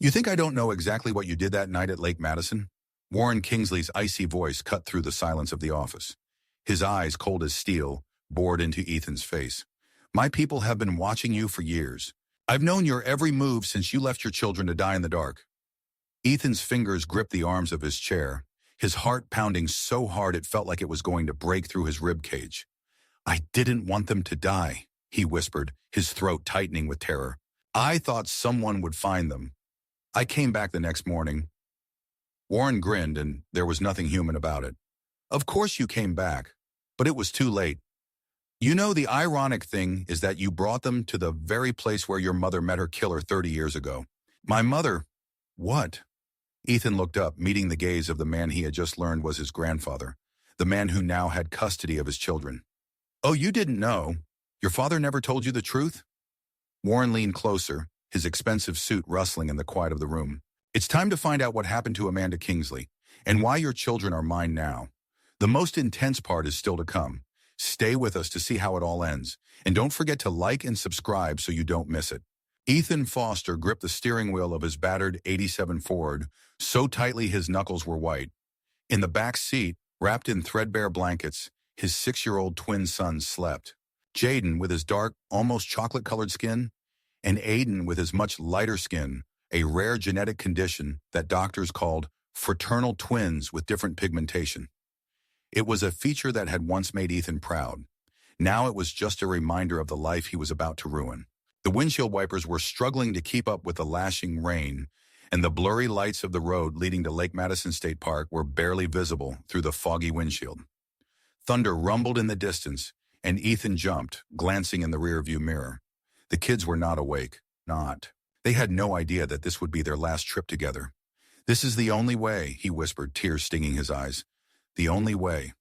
You think I don't know exactly what you did that night at Lake Madison? Warren Kingsley's icy voice cut through the silence of the office. His eyes, cold as steel, bored into Ethan's face. My people have been watching you for years. I've known your every move since you left your children to die in the dark. Ethan's fingers gripped the arms of his chair, his heart pounding so hard it felt like it was going to break through his rib cage. I didn't want them to die, he whispered, his throat tightening with terror. I thought someone would find them. I came back the next morning. Warren grinned, and there was nothing human about it. Of course you came back, but it was too late. You know, the ironic thing is that you brought them to the very place where your mother met her killer 30 years ago. My mother... What? Ethan looked up, meeting the gaze of the man he had just learned was his grandfather, the man who now had custody of his children. Oh, you didn't know? Your father never told you the truth? Warren leaned closer, his expensive suit rustling in the quiet of the room. It's time to find out what happened to Amanda Kingsley, and why your children are mine now. The most intense part is still to come. Stay with us to see how it all ends, and don't forget to like and subscribe so you don't miss it. Ethan Foster gripped the steering wheel of his battered '87 Ford so tightly his knuckles were white. In the back seat, wrapped in threadbare blankets, his 6-year-old twin sons slept. Jaden with his dark, almost chocolate-colored skin, and Aiden with his much lighter skin, a rare genetic condition that doctors called fraternal twins with different pigmentation. It was a feature that had once made Ethan proud. Now it was just a reminder of the life he was about to ruin. The windshield wipers were struggling to keep up with the lashing rain, and the blurry lights of the road leading to Lake Madison State Park were barely visible through the foggy windshield. Thunder rumbled in the distance, and Ethan jumped, glancing in the rearview mirror. The kids were not awake. They had no idea that this would be their last trip together. This is the only way, he whispered, tears stinging his eyes. The only way.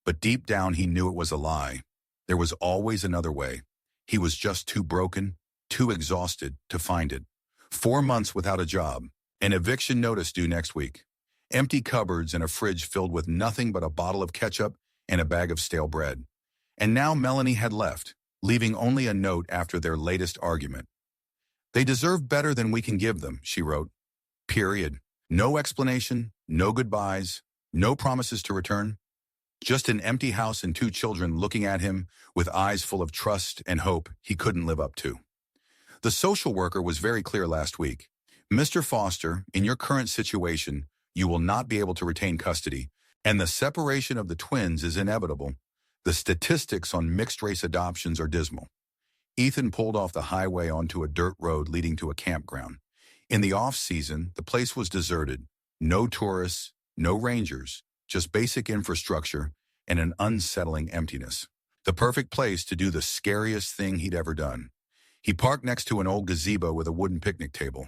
But deep down he knew it was a lie. There was always another way. He was just too broken, too exhausted to find it. 4 months without a job, an eviction notice due next week, empty cupboards and a fridge filled with nothing but a bottle of ketchup and a bag of stale bread. And now Melanie had left, leaving only a note after their latest argument. They deserve better than we can give them, she wrote. Period. No explanation, no goodbyes, no promises to return. Just an empty house and 2 children looking at him with eyes full of trust and hope he couldn't live up to. The social worker was very clear last week. Mr. Foster, in your current situation, you will not be able to retain custody, and the separation of the twins is inevitable. The statistics on mixed-race adoptions are dismal. Ethan pulled off the highway onto a dirt road leading to a campground. In the off-season, the place was deserted. No tourists, no rangers, just basic infrastructure and an unsettling emptiness. The perfect place to do the scariest thing he'd ever done. He parked next to an old gazebo with a wooden picnic table.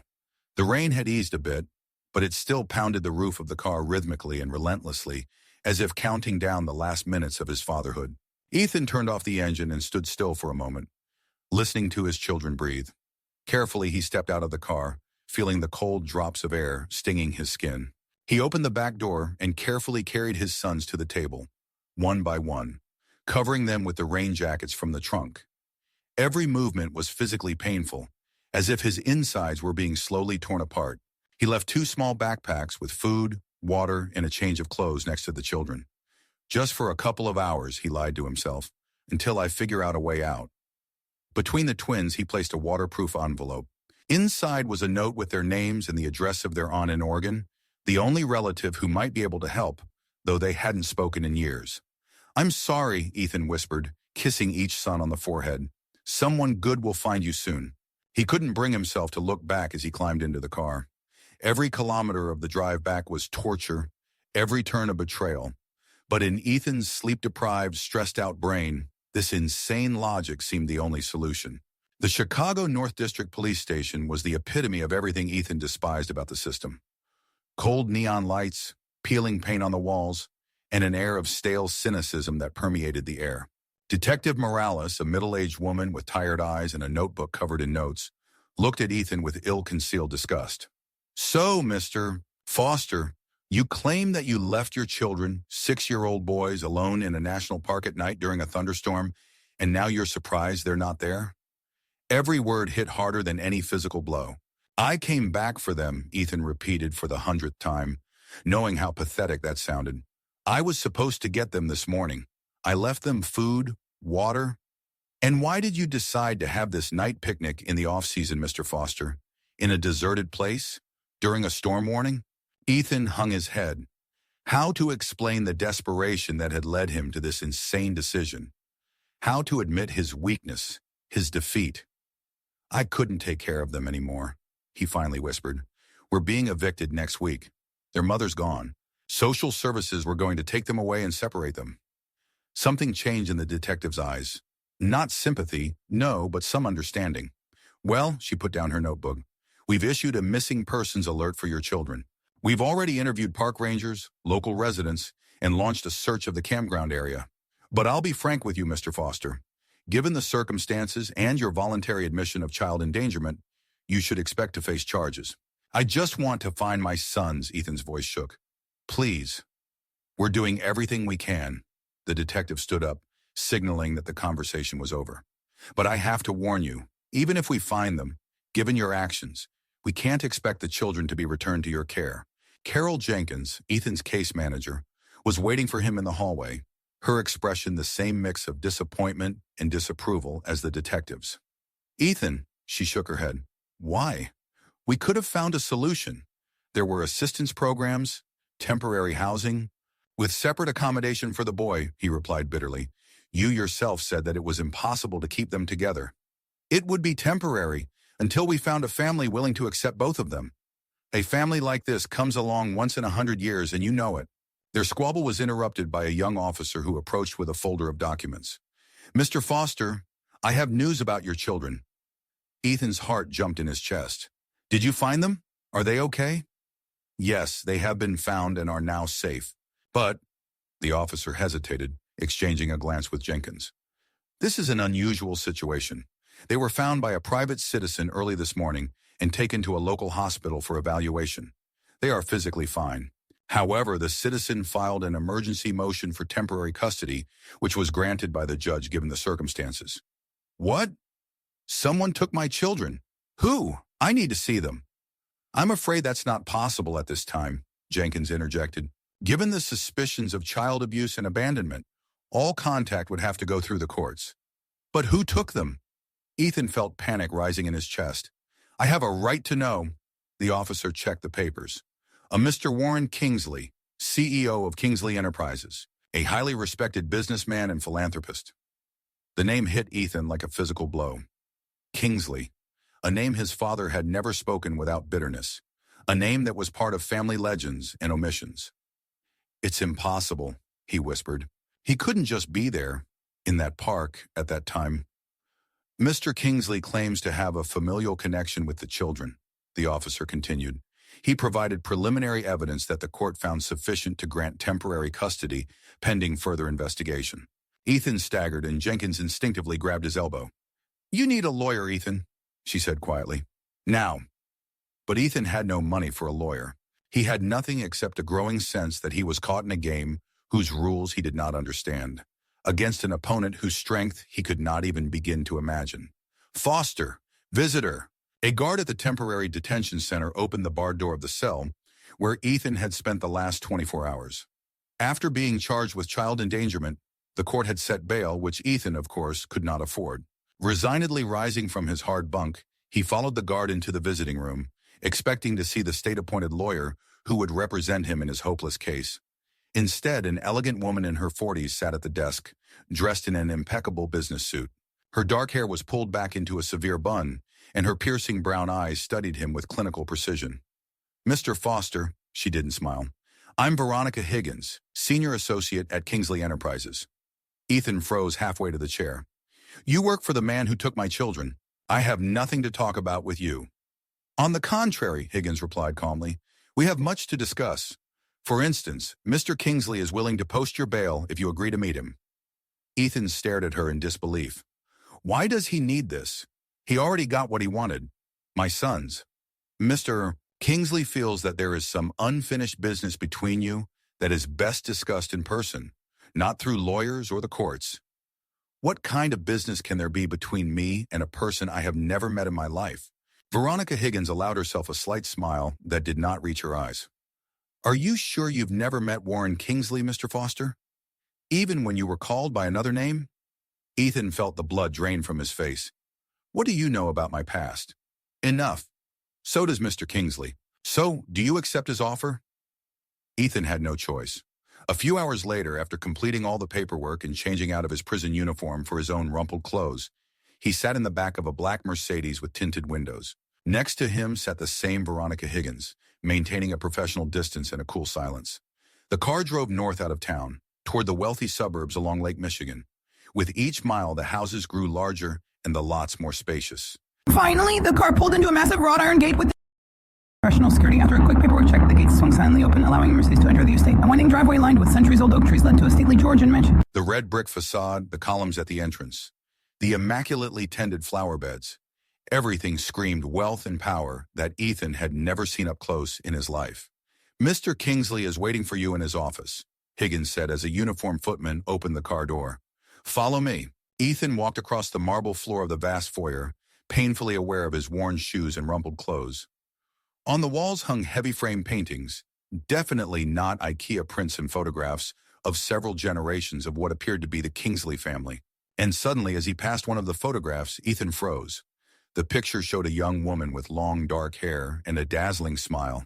The rain had eased a bit, but it still pounded the roof of the car rhythmically and relentlessly, as if counting down the last minutes of his fatherhood. Ethan turned off the engine and stood still for a moment, listening to his children breathe. Carefully, he stepped out of the car, feeling the cold drops of air stinging his skin. He opened the back door and carefully carried his sons to the table, one by one, covering them with the rain jackets from the trunk. Every movement was physically painful, as if his insides were being slowly torn apart. He left 2 small backpacks with food, water, and a change of clothes next to the children. Just for a couple of hours, he lied to himself, until I figure out a way out. Between the twins, he placed a waterproof envelope. Inside was a note with their names and the address of their aunt in Oregon, the only relative who might be able to help, though they hadn't spoken in years. I'm sorry, Ethan whispered, kissing each son on the forehead. Someone good will find you soon. He couldn't bring himself to look back as he climbed into the car. Every kilometer of the drive back was torture, every turn a betrayal. But in Ethan's sleep-deprived, stressed-out brain, this insane logic seemed the only solution. The Chicago North District Police Station was the epitome of everything Ethan despised about the system. Cold neon lights, peeling paint on the walls, and an air of stale cynicism that permeated the air. Detective Morales, a middle-aged woman with tired eyes and a notebook covered in notes, looked at Ethan with ill-concealed disgust. So, Mr. Foster, you claim that you left your children, 6-year-old boys, alone in a national park at night during a thunderstorm, and now you're surprised they're not there? Every word hit harder than any physical blow. I came back for them, Ethan repeated for the 100th time, knowing how pathetic that sounded. I was supposed to get them this morning. I left them food, water. And why did you decide to have this night picnic in the off-season, Mr. Foster? In a deserted place? During a storm warning? Ethan hung his head. How to explain the desperation that had led him to this insane decision? How to admit his weakness, his defeat? I couldn't take care of them anymore, he finally whispered. We're being evicted next week. Their mother's gone. Social services were going to take them away and separate them. Something changed in the detective's eyes. Not sympathy, no, but some understanding. Well, she put down her notebook. We've issued a missing persons alert for your children. We've already interviewed park rangers, local residents, and launched a search of the campground area. But I'll be frank with you, Mr. Foster. Given the circumstances and your voluntary admission of child endangerment, you should expect to face charges. I just want to find my sons, Ethan's voice shook. Please. We're doing everything we can. The detective stood up, signaling that the conversation was over. But I have to warn you, even if we find them, given your actions, we can't expect the children to be returned to your care. Carol Jenkins, Ethan's case manager, was waiting for him in the hallway, her expression the same mix of disappointment and disapproval as the detective's. Ethan, she shook her head. Why? We could have found a solution. There were assistance programs, temporary housing, with separate accommodation for the boy, he replied bitterly. You yourself said that it was impossible to keep them together. It would be temporary until we found a family willing to accept both of them. A family like this comes along once in 100 years, and you know it. Their squabble was interrupted by a young officer who approached with a folder of documents. Mr. Foster, I have news about your children. Ethan's heart jumped in his chest. Did you find them? Are they okay? Yes, they have been found and are now safe. But, the officer hesitated, exchanging a glance with Jenkins. This is an unusual situation. They were found by a private citizen early this morning and taken to a local hospital for evaluation. They are physically fine. However, the citizen filed an emergency motion for temporary custody, which was granted by the judge given the circumstances. What? Someone took my children. Who? I need to see them. I'm afraid that's not possible at this time, Jenkins interjected. Given the suspicions of child abuse and abandonment, all contact would have to go through the courts. But who took them? Ethan felt panic rising in his chest. I have a right to know. The officer checked the papers. A Mr. Warren Kingsley, CEO of Kingsley Enterprises, a highly respected businessman and philanthropist. The name hit Ethan like a physical blow. Kingsley, a name his father had never spoken without bitterness, a name that was part of family legends and omissions. It's impossible, he whispered. He couldn't just be there, in that park, at that time. Mr. Kingsley claims to have a familial connection with the children, the officer continued. He provided preliminary evidence that the court found sufficient to grant temporary custody pending further investigation. Ethan staggered and Jenkins instinctively grabbed his elbow. You need a lawyer, Ethan, she said quietly. Now. But Ethan had no money for a lawyer. He had nothing except a growing sense that he was caught in a game whose rules he did not understand, against an opponent whose strength he could not even begin to imagine. Foster, visitor. A guard at the temporary detention center opened the barred door of the cell, where Ethan had spent the last 24 hours. After being charged with child endangerment, the court had set bail, which Ethan, of course, could not afford. Resignedly rising from his hard bunk, he followed the guard into the visiting room, expecting to see the state-appointed lawyer who would represent him in his hopeless case. Instead, an elegant woman in her 40s sat at the desk, dressed in an impeccable business suit. Her dark hair was pulled back into a severe bun, and her piercing brown eyes studied him with clinical precision. Mr. Foster, she didn't smile. I'm Veronica Higgins, senior associate at Kingsley Enterprises. Ethan froze halfway to the chair. You work for the man who took my children. I have nothing to talk about with you. On the contrary, Higgins replied calmly, we have much to discuss. For instance, Mr. Kingsley is willing to post your bail if you agree to meet him. Ethan stared at her in disbelief. Why does he need this? He already got what he wanted. My sons. Mr. Kingsley feels that there is some unfinished business between you that is best discussed in person, not through lawyers or the courts. What kind of business can there be between me and a person I have never met in my life? Veronica Higgins allowed herself a slight smile that did not reach her eyes. Are you sure you've never met Warren Kingsley, Mr. Foster? Even when you were called by another name? Ethan felt the blood drain from his face. What do you know about my past? Enough. So does Mr. Kingsley. So, do you accept his offer? Ethan had no choice. A few hours later, after completing all the paperwork and changing out of his prison uniform for his own rumpled clothes, he sat in the back of a black Mercedes with tinted windows. Next to him sat the same Veronica Higgins, maintaining a professional distance and a cool silence. The car drove north out of town, toward the wealthy suburbs along Lake Michigan. With each mile, the houses grew larger and the lots more spacious. Finally, the car pulled into a massive wrought iron gate with professional security. After a quick paperwork check, the gates swung silently open, allowing Mercedes to enter the estate. A winding driveway lined with centuries-old oak trees led to a stately Georgian mansion. The red brick facade, the columns at the entrance, the immaculately tended flower beds. Everything screamed wealth and power that Ethan had never seen up close in his life. Mr. Kingsley is waiting for you in his office, Higgins said as a uniformed footman opened the car door. Follow me. Ethan walked across the marble floor of the vast foyer, painfully aware of his worn shoes and rumpled clothes. On the walls hung heavy frame paintings, definitely not IKEA prints and photographs of several generations of what appeared to be the Kingsley family. And suddenly, as he passed one of the photographs, Ethan froze. The picture showed a young woman with long dark hair and a dazzling smile.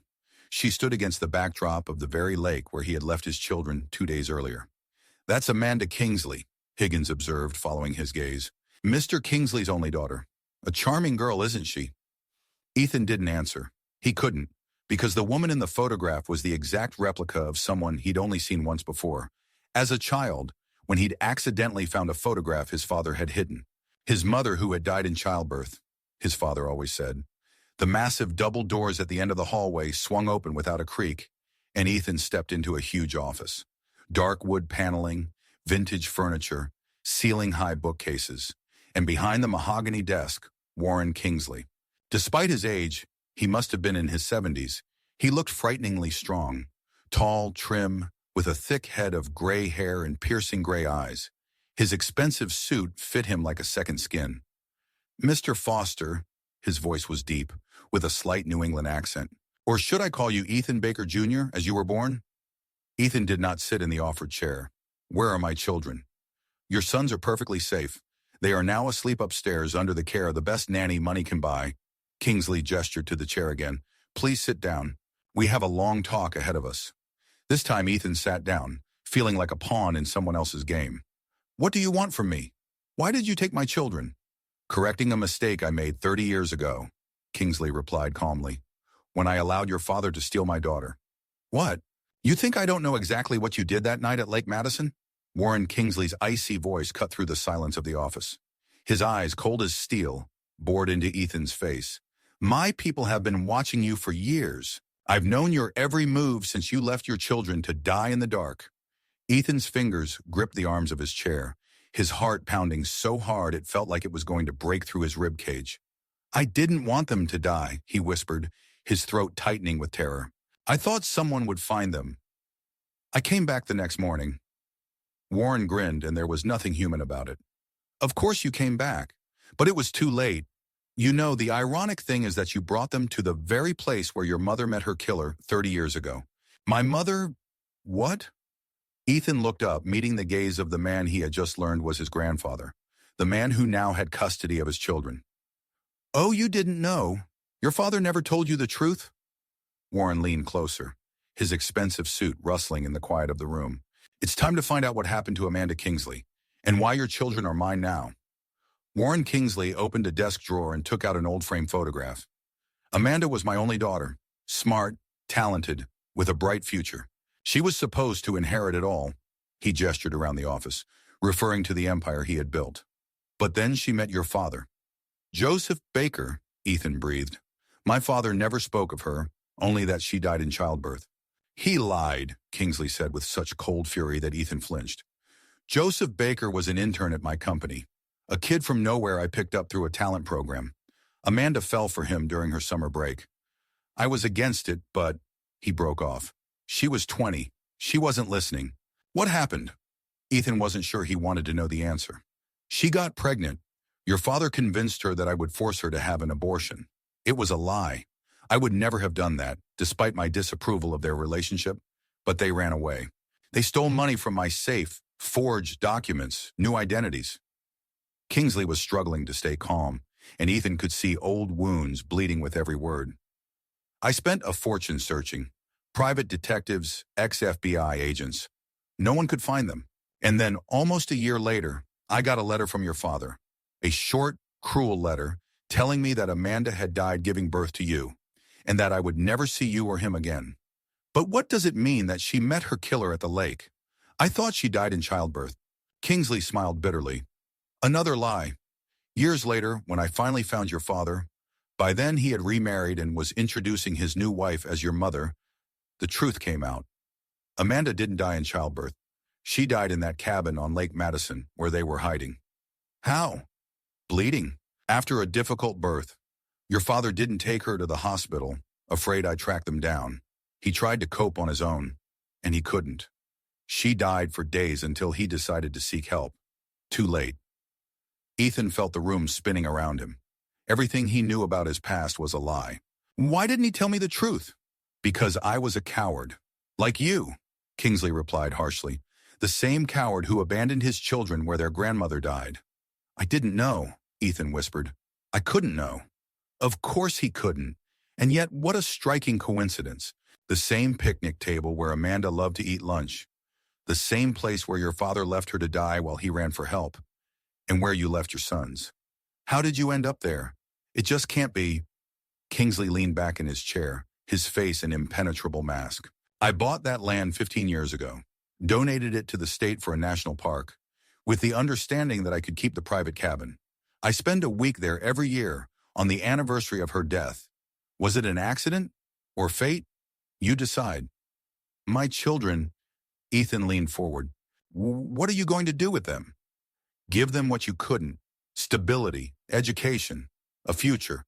She stood against the backdrop of the very lake where he had left his children 2 days earlier. That's Amanda Kingsley, Higgins observed, following his gaze. Mr. Kingsley's only daughter. A charming girl, isn't she? Ethan didn't answer. He couldn't, because the woman in the photograph was the exact replica of someone he'd only seen once before. As a child, when he'd accidentally found a photograph his father had hidden. His mother who had died in childbirth, his father always said. The massive double doors at the end of the hallway swung open without a creak, and Ethan stepped into a huge office. Dark wood paneling, vintage furniture, ceiling-high bookcases, and behind the mahogany desk, Warren Kingsley. Despite his age, he must have been in his 70s, he looked frighteningly strong, tall, trim, with a thick head of gray hair and piercing gray eyes. His expensive suit fit him like a second skin. Mr. Foster, his voice was deep, with a slight New England accent. Or should I call you Ethan Baker Jr., as you were born? Ethan did not sit in the offered chair. Where are my children? Your sons are perfectly safe. They are now asleep upstairs under the care of the best nanny money can buy. Kingsley gestured to the chair again. Please sit down. We have a long talk ahead of us. This time Ethan sat down, feeling like a pawn in someone else's game. What do you want from me? Why did you take my children? Correcting a mistake I made 30 years ago, Kingsley replied calmly, when I allowed your father to steal my daughter. What? You think I don't know exactly what you did that night at Lake Madison? Warren Kingsley's icy voice cut through the silence of the office. His eyes, cold as steel, bored into Ethan's face. My people have been watching you for years. I've known your every move since you left your children to die in the dark. Ethan's fingers gripped the arms of his chair, his heart pounding so hard it felt like it was going to break through his ribcage. I didn't want them to die, he whispered, his throat tightening with terror. I thought someone would find them. I came back the next morning. Warren grinned, and there was nothing human about it. Of course you came back, but it was too late. You know, the ironic thing is that you brought them to the very place where your mother met her killer 30 years ago. My mother... What? Ethan looked up, meeting the gaze of the man he had just learned was his grandfather, the man who now had custody of his children. Oh, you didn't know? Your father never told you the truth? Warren leaned closer, his expensive suit rustling in the quiet of the room. It's time to find out what happened to Amanda Kingsley, and why your children are mine now. Warren Kingsley opened a desk drawer and took out an old frame photograph. Amanda was my only daughter, smart, talented, with a bright future. She was supposed to inherit it all. He gestured around the office, referring to the empire he had built. But then she met your father. Joseph Baker, Ethan breathed. My father never spoke of her, only that she died in childbirth. He lied, Kingsley said with such cold fury that Ethan flinched. Joseph Baker was an intern at my company, a kid from nowhere I picked up through a talent program. Amanda fell for him during her summer break. I was against it, but... He broke off. She was 20. She wasn't listening. What happened? Ethan wasn't sure he wanted to know the answer. She got pregnant. Your father convinced her that I would force her to have an abortion. It was a lie. I would never have done that, despite my disapproval of their relationship, but they ran away. They stole money from my safe, forged documents, new identities. Kingsley was struggling to stay calm, and Ethan could see old wounds bleeding with every word. I spent a fortune searching. Private detectives, ex-FBI agents. No one could find them. And then, almost a year later, I got a letter from your father. A short, cruel letter telling me that Amanda had died giving birth to you, and that I would never see you or him again. But what does it mean that she met her killer at the lake? I thought she died in childbirth. Kingsley smiled bitterly. Another lie. Years later, when I finally found your father, by then he had remarried and was introducing his new wife as your mother, the truth came out. Amanda didn't die in childbirth. She died in that cabin on Lake Madison where they were hiding. How? Bleeding. After a difficult birth. Your father didn't take her to the hospital, afraid I'd track them down. He tried to cope on his own, and he couldn't. She died for days until he decided to seek help. Too late. Ethan felt the room spinning around him. Everything he knew about his past was a lie. Why didn't he tell me the truth? Because I was a coward. Like you, Kingsley replied harshly. The same coward who abandoned his children where their grandmother died. I didn't know, Ethan whispered. I couldn't know. Of course he couldn't. And yet, what a striking coincidence. The same picnic table where Amanda loved to eat lunch. The same place where your father left her to die while he ran for help. And where you left your sons. How did you end up there? It just can't be. Kingsley leaned back in his chair, his face an impenetrable mask. I bought that land 15 years ago, donated it to the state for a national park, with the understanding that I could keep the private cabin. I spend a week there every year on the anniversary of her death. Was it an accident or fate? You decide. My children, Ethan leaned forward. What are you going to do with them? Give them what you couldn't. Stability, education, a future.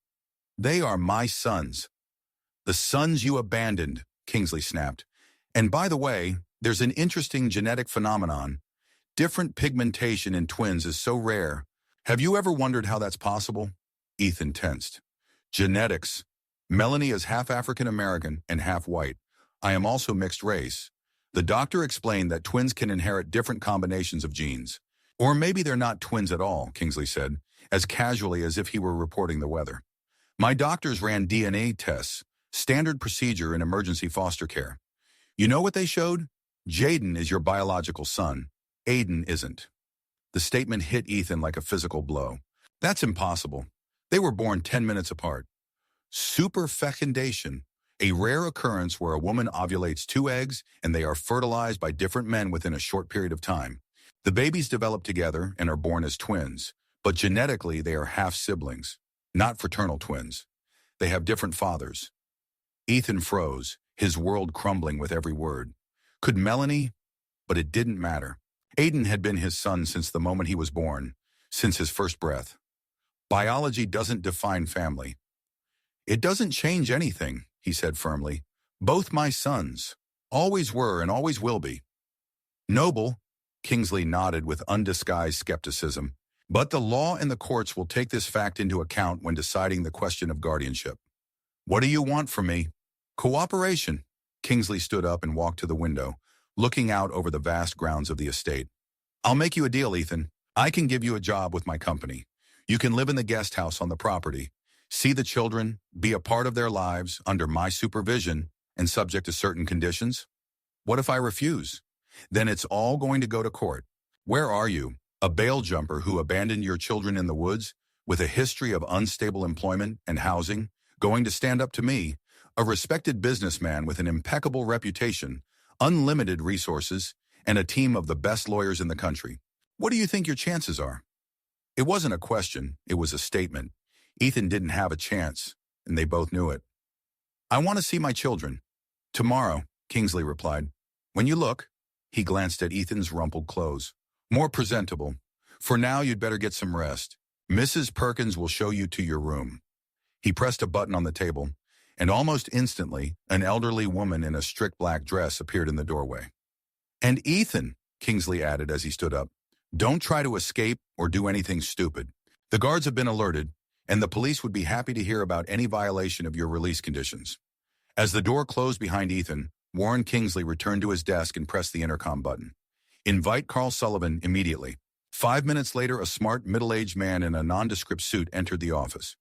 They are my sons. The sons you abandoned, Kingsley snapped. And by the way, there's an interesting genetic phenomenon. Different pigmentation in twins is so rare. Have you ever wondered how that's possible? Ethan tensed. Genetics. Melanie is half African American and half white. I am also mixed race. The doctor explained that twins can inherit different combinations of genes. Or maybe they're not twins at all, Kingsley said, as casually as if he were reporting the weather. My doctors ran DNA tests, standard procedure in emergency foster care. You know what they showed? Jaden is your biological son. Aiden isn't. The statement hit Ethan like a physical blow. That's impossible. They were born 10 minutes apart. Superfecundation, a rare occurrence where a woman ovulates 2 eggs and they are fertilized by different men within a short period of time. The babies develop together and are born as twins, but genetically they are half-siblings, not fraternal twins. They have different fathers. Ethan froze, his world crumbling with every word. Could Melanie? But it didn't matter. Aiden had been his son since the moment he was born, since his first breath. Biology doesn't define family. It doesn't change anything, he said firmly. Both my sons. Always were and always will be. Noble, Kingsley nodded with undisguised skepticism. But the law and the courts will take this fact into account when deciding the question of guardianship. What do you want from me? Cooperation. Kingsley stood up and walked to the window, looking out over the vast grounds of the estate. I'll make you a deal, Ethan. I can give you a job with my company. You can live in the guest house on the property, see the children, be a part of their lives under my supervision and subject to certain conditions. What if I refuse? Then it's all going to go to court. Where are you? A bail jumper who abandoned your children in the woods with a history of unstable employment and housing, going to stand up to me, a respected businessman with an impeccable reputation, unlimited resources, and a team of the best lawyers in the country. What do you think your chances are? It wasn't a question, it was a statement. Ethan didn't have a chance, and they both knew it. I want to see my children. Tomorrow, Kingsley replied. When you look, he glanced at Ethan's rumpled clothes. More presentable. For now, you'd better get some rest. Mrs. Perkins will show you to your room. He pressed a button on the table, and almost instantly, an elderly woman in a strict black dress appeared in the doorway. And Ethan, Kingsley added as he stood up, don't try to escape or do anything stupid. The guards have been alerted, and the police would be happy to hear about any violation of your release conditions. As the door closed behind Ethan, Warren Kingsley returned to his desk and pressed the intercom button. Invite Carl Sullivan immediately. 5 minutes later, a smart, middle-aged man in a nondescript suit entered the office.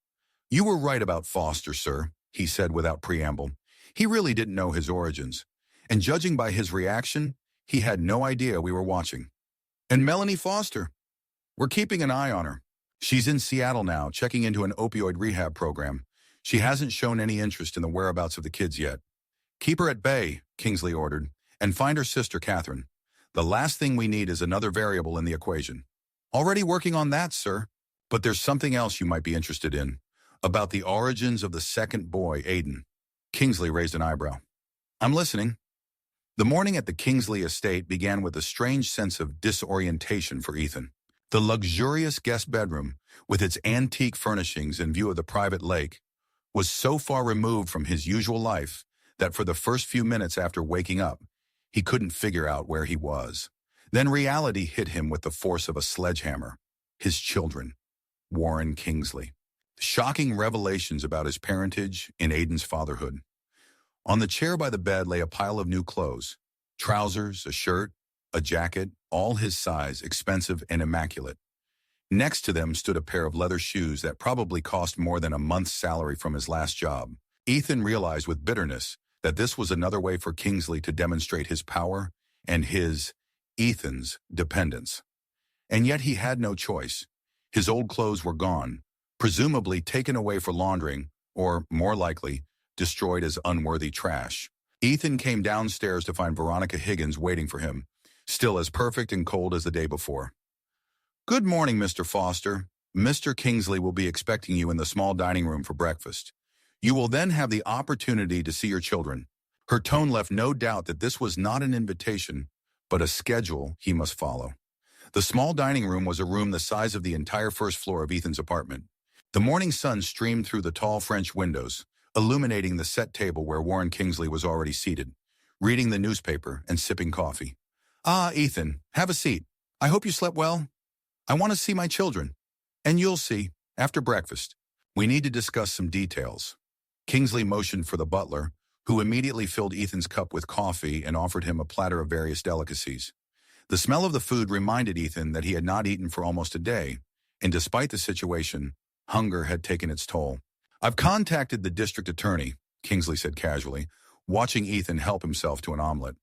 You were right about Foster, sir, he said without preamble. He really didn't know his origins, and judging by his reaction, he had no idea we were watching. And Melanie Foster? We're keeping an eye on her. She's in Seattle now, checking into an opioid rehab program. She hasn't shown any interest in the whereabouts of the kids yet. Keep her at bay, Kingsley ordered, and find her sister, Catherine. The last thing we need is another variable in the equation. Already working on that, sir. But there's something else you might be interested in. About the origins of the second boy, Aiden. Kingsley raised an eyebrow. I'm listening. The morning at the Kingsley estate began with a strange sense of disorientation for Ethan. The luxurious guest bedroom, with its antique furnishings in view of the private lake, was so far removed from his usual life that for the first few minutes after waking up, he couldn't figure out where he was. Then reality hit him with the force of a sledgehammer. His children, Warren Kingsley. Shocking revelations about his parentage in Aiden's fatherhood. On the chair by the bed lay a pile of new clothes. Trousers, a shirt, a jacket, all his size, expensive and immaculate. Next to them stood a pair of leather shoes that probably cost more than a month's salary from his last job. Ethan realized with bitterness that this was another way for Kingsley to demonstrate his power and Ethan's, dependence. And yet he had no choice. His old clothes were gone, presumably taken away for laundering, or, more likely, destroyed as unworthy trash. Ethan came downstairs to find Veronica Higgins waiting for him, still as perfect and cold as the day before. Good morning, Mr. Foster. Mr. Kingsley will be expecting you in the small dining room for breakfast. You will then have the opportunity to see your children. Her tone left no doubt that this was not an invitation, but a schedule he must follow. The small dining room was a room the size of the entire first floor of Ethan's apartment. The morning sun streamed through the tall French windows, illuminating the set table where Warren Kingsley was already seated, reading the newspaper and sipping coffee. Ah, Ethan, have a seat. I hope you slept well. I want to see my children. And you'll see, after breakfast. We need to discuss some details. Kingsley motioned for the butler, who immediately filled Ethan's cup with coffee and offered him a platter of various delicacies. The smell of the food reminded Ethan that he had not eaten for almost a day, and despite the situation, hunger had taken its toll. I've contacted the district attorney, Kingsley said casually, watching Ethan help himself to an omelet.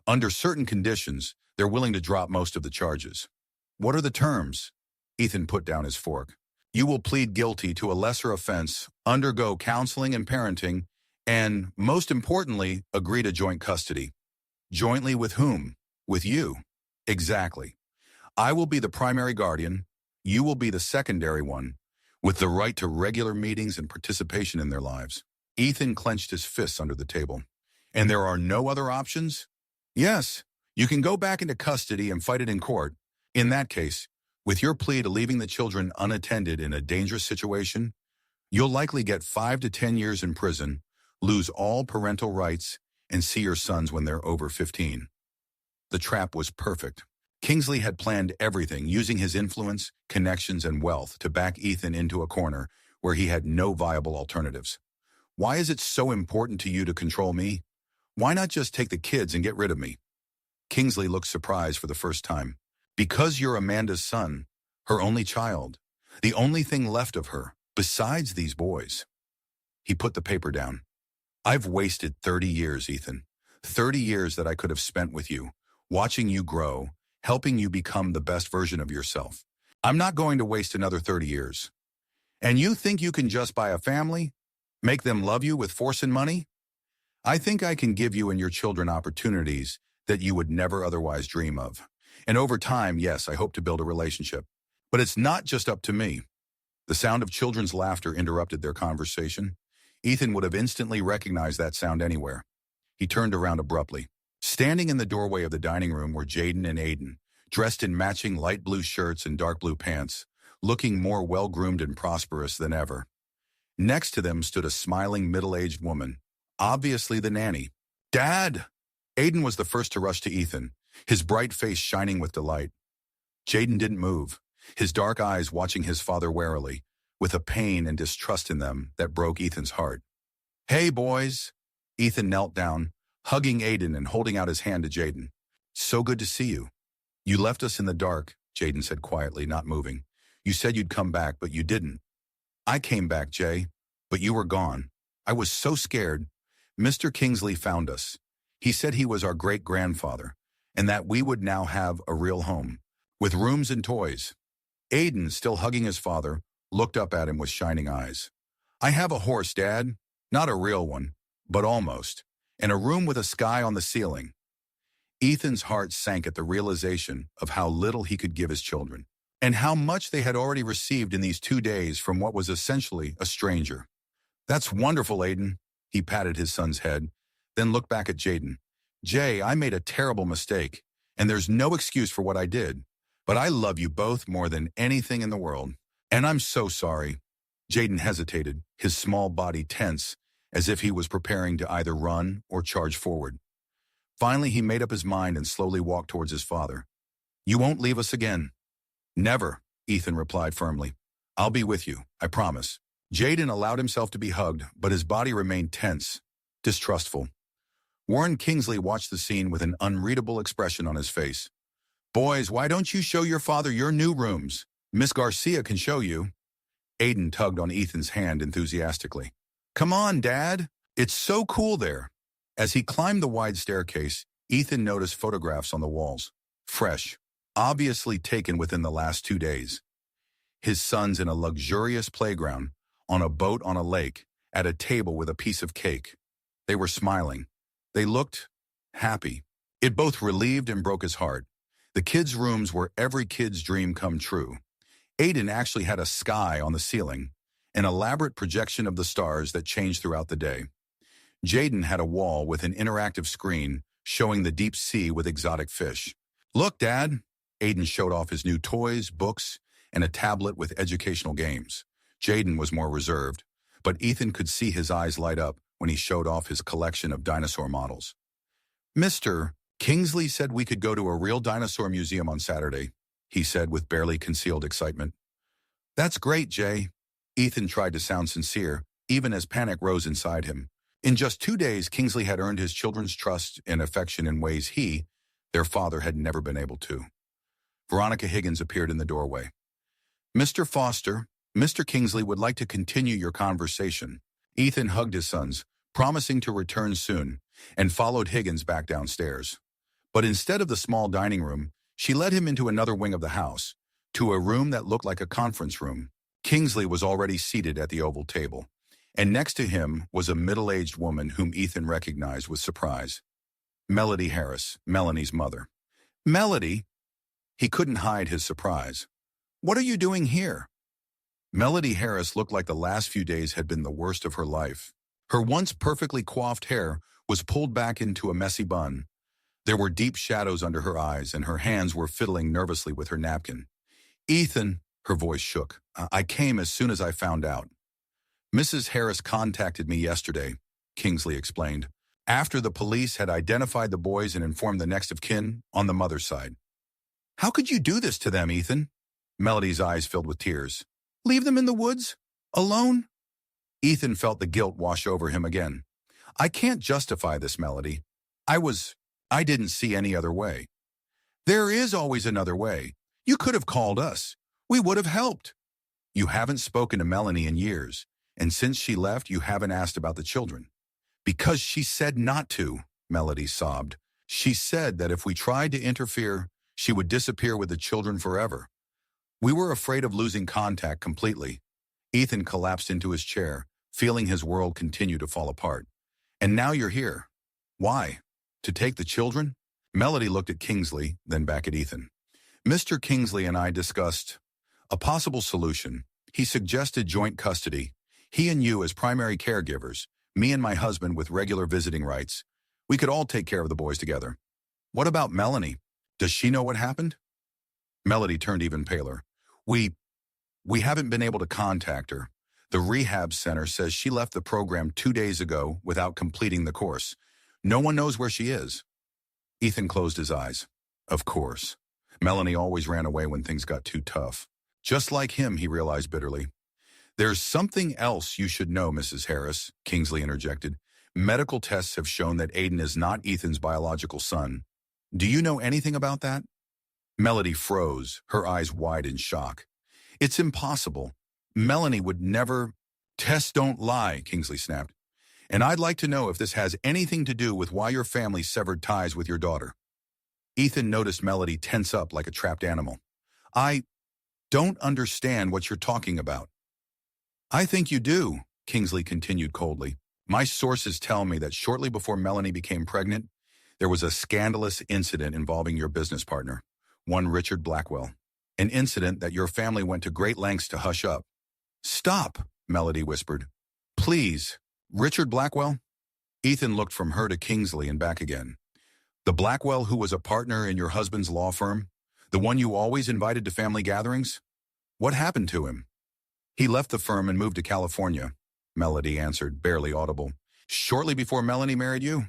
Under certain conditions, they're willing to drop most of the charges. What are the terms? Ethan put down his fork. You will plead guilty to a lesser offense, undergo counseling and parenting, and, most importantly, agree to joint custody. Jointly with whom? With you. Exactly. I will be the primary guardian. You will be the secondary one, with the right to regular meetings and participation in their lives. Ethan clenched his fists under the table. And there are no other options? Yes. You can go back into custody and fight it in court. In that case, with your plea to leaving the children unattended in a dangerous situation, you'll likely get 5 to 10 years in prison, lose all parental rights, and see your sons when they're over 15. The trap was perfect. Kingsley had planned everything, using his influence, connections, and wealth to back Ethan into a corner where he had no viable alternatives. Why is it so important to you to control me? Why not just take the kids and get rid of me? Kingsley looked surprised for the first time. Because you're Amanda's son, her only child, the only thing left of her, besides these boys. He put the paper down. I've wasted 30 years, Ethan. 30 years that I could have spent with you, watching you grow, helping you become the best version of yourself. I'm not going to waste another 30 years. And you think you can just buy a family? Make them love you with force and money? I think I can give you and your children opportunities that you would never otherwise dream of. And over time, yes, I hope to build a relationship. But it's not just up to me. The sound of children's laughter interrupted their conversation. Ethan would have instantly recognized that sound anywhere. He turned around abruptly. Standing in the doorway of the dining room were Jaden and Aiden, dressed in matching light blue shirts and dark blue pants, looking more well-groomed and prosperous than ever. Next to them stood a smiling middle-aged woman, obviously the nanny. Dad! Aiden was the first to rush to Ethan, his bright face shining with delight. Jaden didn't move, his dark eyes watching his father warily, with a pain and distrust in them that broke Ethan's heart. "Hey, boys." Ethan knelt down, hugging Aiden and holding out his hand to Jaden. "So good to see you." "You left us in the dark," Jaden said quietly, not moving. "You said you'd come back, but you didn't." "I came back, Jay, but you were gone. I was so scared. Mr. Kingsley found us. He said he was our great-grandfather, and that we would now have a real home, with rooms and toys." Aiden, still hugging his father, looked up at him with shining eyes. "I have a horse, Dad. Not a real one, but almost. And a room with a sky on the ceiling." Ethan's heart sank at the realization of how little he could give his children, and how much they had already received in these 2 days from what was essentially a stranger. "That's wonderful, Aiden." He patted his son's head, then looked back at Jaden. "Jay, I made a terrible mistake, and there's no excuse for what I did. But I love you both more than anything in the world. And I'm so sorry." Jaden hesitated, his small body tense, as if he was preparing to either run or charge forward. Finally, he made up his mind and slowly walked towards his father. "You won't leave us again." "Never," Ethan replied firmly. "I'll be with you, I promise." Jaden allowed himself to be hugged, but his body remained tense, distrustful. Warren Kingsley watched the scene with an unreadable expression on his face. "Boys, why don't you show your father your new rooms? Miss Garcia can show you." Aiden tugged on Ethan's hand enthusiastically. "Come on, Dad. It's so cool there." As he climbed the wide staircase, Ethan noticed photographs on the walls. Fresh, obviously taken within the last 2 days. His sons in a luxurious playground, on a boat on a lake, at a table with a piece of cake. They were smiling. They looked happy. It both relieved and broke his heart. The kids' rooms were every kid's dream come true. Aiden actually had a sky on the ceiling, an elaborate projection of the stars that changed throughout the day. Jaden had a wall with an interactive screen showing the deep sea with exotic fish. "Look, Dad." Aiden showed off his new toys, books, and a tablet with educational games. Jaden was more reserved, but Ethan could see his eyes light up when he showed off his collection of dinosaur models. "Mr. Kingsley said we could go to a real dinosaur museum on Saturday," he said with barely concealed excitement. "That's great, Jay." Ethan tried to sound sincere, even as panic rose inside him. In just 2 days, Kingsley had earned his children's trust and affection in ways he, their father, had never been able to. Veronica Higgins appeared in the doorway. "Mr. Foster, Mr. Kingsley would like to continue your conversation." Ethan hugged his sons, promising to return soon, and followed Higgins back downstairs. But instead of the small dining room, she led him into another wing of the house, to a room that looked like a conference room. Kingsley was already seated at the oval table, and next to him was a middle-aged woman whom Ethan recognized with surprise. Melody Harris, Melanie's mother. "Melody?" He couldn't hide his surprise. "What are you doing here?" Melody Harris looked like the last few days had been the worst of her life. Her once perfectly coiffed hair was pulled back into a messy bun. There were deep shadows under her eyes, and her hands were fiddling nervously with her napkin. "Ethan," her voice shook, "I came as soon as I found out." "Mrs. Harris contacted me yesterday," Kingsley explained, "after the police had identified the boys and informed the next of kin on the mother's side." "How could you do this to them, Ethan?" Melody's eyes filled with tears. "Leave them in the woods? Alone?" Ethan felt the guilt wash over him again. "I can't justify this, Melody. I didn't see any other way." "There is always another way. You could have called us. We would have helped." "You haven't spoken to Melanie in years, and since she left, you haven't asked about the children." "Because she said not to," Melody sobbed. "She said that if we tried to interfere, she would disappear with the children forever. We were afraid of losing contact completely." Ethan collapsed into his chair, feeling his world continue to fall apart. "And now you're here. Why? To take the children?" Melody looked at Kingsley, then back at Ethan. "Mr. Kingsley and I discussed a possible solution. He suggested joint custody. He and you as primary caregivers, me and my husband with regular visiting rights. We could all take care of the boys together." "What about Melanie? Does she know what happened?" Melody turned even paler. We haven't been able to contact her. The rehab center says she left the program 2 days ago without completing the course. No one knows where she is." Ethan closed his eyes. Of course. Melanie always ran away when things got too tough. Just like him, he realized bitterly. There's something else you should know, Mrs. Harris, Kingsley interjected. Medical tests have shown that Aiden is not Ethan's biological son. Do you know anything about that? Melody froze, her eyes wide in shock. It's impossible. Melanie would never... Tests don't lie, Kingsley snapped. And I'd like to know if this has anything to do with why your family severed ties with your daughter. Ethan noticed Melody tense up like a trapped animal. I don't understand what you're talking about. I think you do, Kingsley continued coldly. My sources tell me that shortly before Melanie became pregnant, there was a scandalous incident involving your business partner, one Richard Blackwell. An incident that your family went to great lengths to hush up. Stop, Melody whispered. Please. Richard Blackwell? Ethan looked from her to Kingsley and back again. The Blackwell who was a partner in your husband's law firm? The one you always invited to family gatherings? What happened to him? He left the firm and moved to California, Melody answered, barely audible. Shortly before Melanie married you?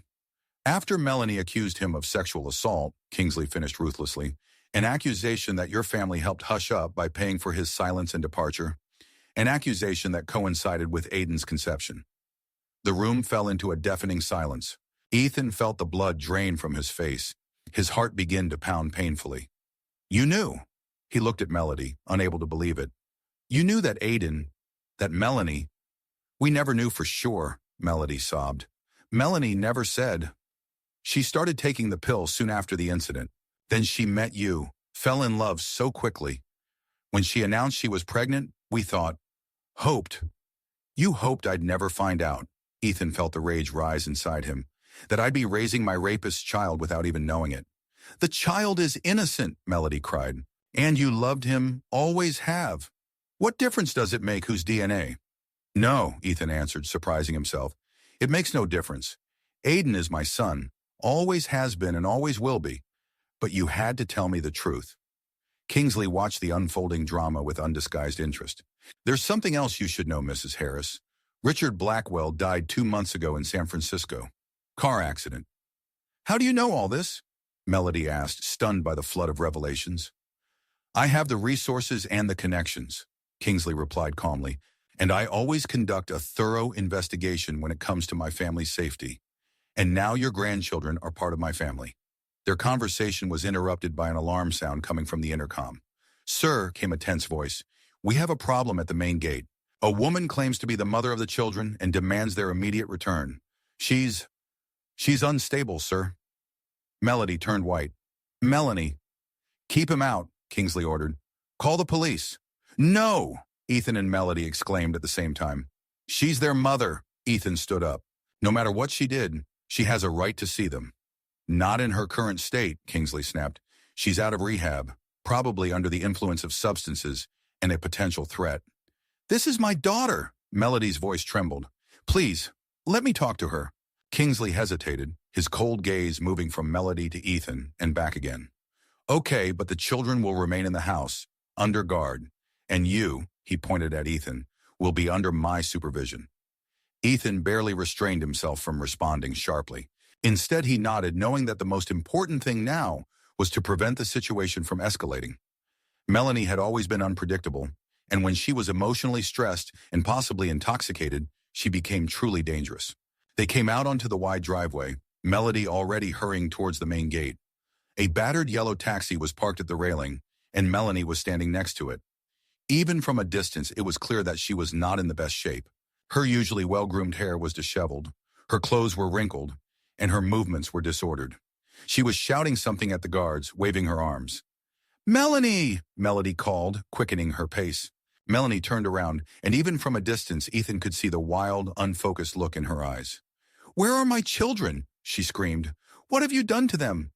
After Melanie accused him of sexual assault, Kingsley finished ruthlessly, an accusation that your family helped hush up by paying for his silence and departure, an accusation that coincided with Aiden's conception. The room fell into a deafening silence. Ethan felt the blood drain from his face. His heart began to pound painfully. You knew. He looked at Melody, unable to believe it. You knew that Aiden, that Melanie... We never knew for sure, Melody sobbed. Melanie never said. She started taking the pill soon after the incident. Then she met you, fell in love so quickly. When she announced she was pregnant, we thought, hoped. You hoped I'd never find out. Ethan felt the rage rise inside him, that I'd be raising my rapist's child without even knowing it. The child is innocent, Melody cried. And you loved him, always have. What difference does it make whose DNA? No, Ethan answered, surprising himself. It makes no difference. Aiden is my son, always has been and always will be. But you had to tell me the truth. Kingsley watched the unfolding drama with undisguised interest. There's something else you should know, Mrs. Harris. Richard Blackwell died 2 months ago in San Francisco. Car accident. How do you know all this? Melody asked, stunned by the flood of revelations. I have the resources and the connections, Kingsley replied calmly, and I always conduct a thorough investigation when it comes to my family's safety. And now your grandchildren are part of my family. Their conversation was interrupted by an alarm sound coming from the intercom. Sir, came a tense voice, we have a problem at the main gate. A woman claims to be the mother of the children and demands their immediate return. She's unstable, sir. Melody turned white. Melanie. Keep him out, Kingsley ordered. Call the police. No, Ethan and Melody exclaimed at the same time. She's their mother, Ethan stood up. No matter what she did, she has a right to see them. Not in her current state, Kingsley snapped. She's out of rehab, probably under the influence of substances and a potential threat. This is my daughter, Melody's voice trembled. Please, let me talk to her. Kingsley hesitated, his cold gaze moving from Melody to Ethan and back again. Okay, but the children will remain in the house, under guard, and you, he pointed at Ethan, will be under my supervision. Ethan barely restrained himself from responding sharply. Instead, he nodded, knowing that the most important thing now was to prevent the situation from escalating. Melanie had always been unpredictable, and when she was emotionally stressed and possibly intoxicated, she became truly dangerous. They came out onto the wide driveway, Melody already hurrying towards the main gate. A battered yellow taxi was parked at the railing, and Melanie was standing next to it. Even from a distance, it was clear that she was not in the best shape. Her usually well-groomed hair was disheveled, her clothes were wrinkled, and her movements were disordered. She was shouting something at the guards, waving her arms. Melanie! Melody called, quickening her pace. Melanie turned around, and even from a distance, Ethan could see the wild, unfocused look in her eyes. Where are my children? She screamed. What have you done to them?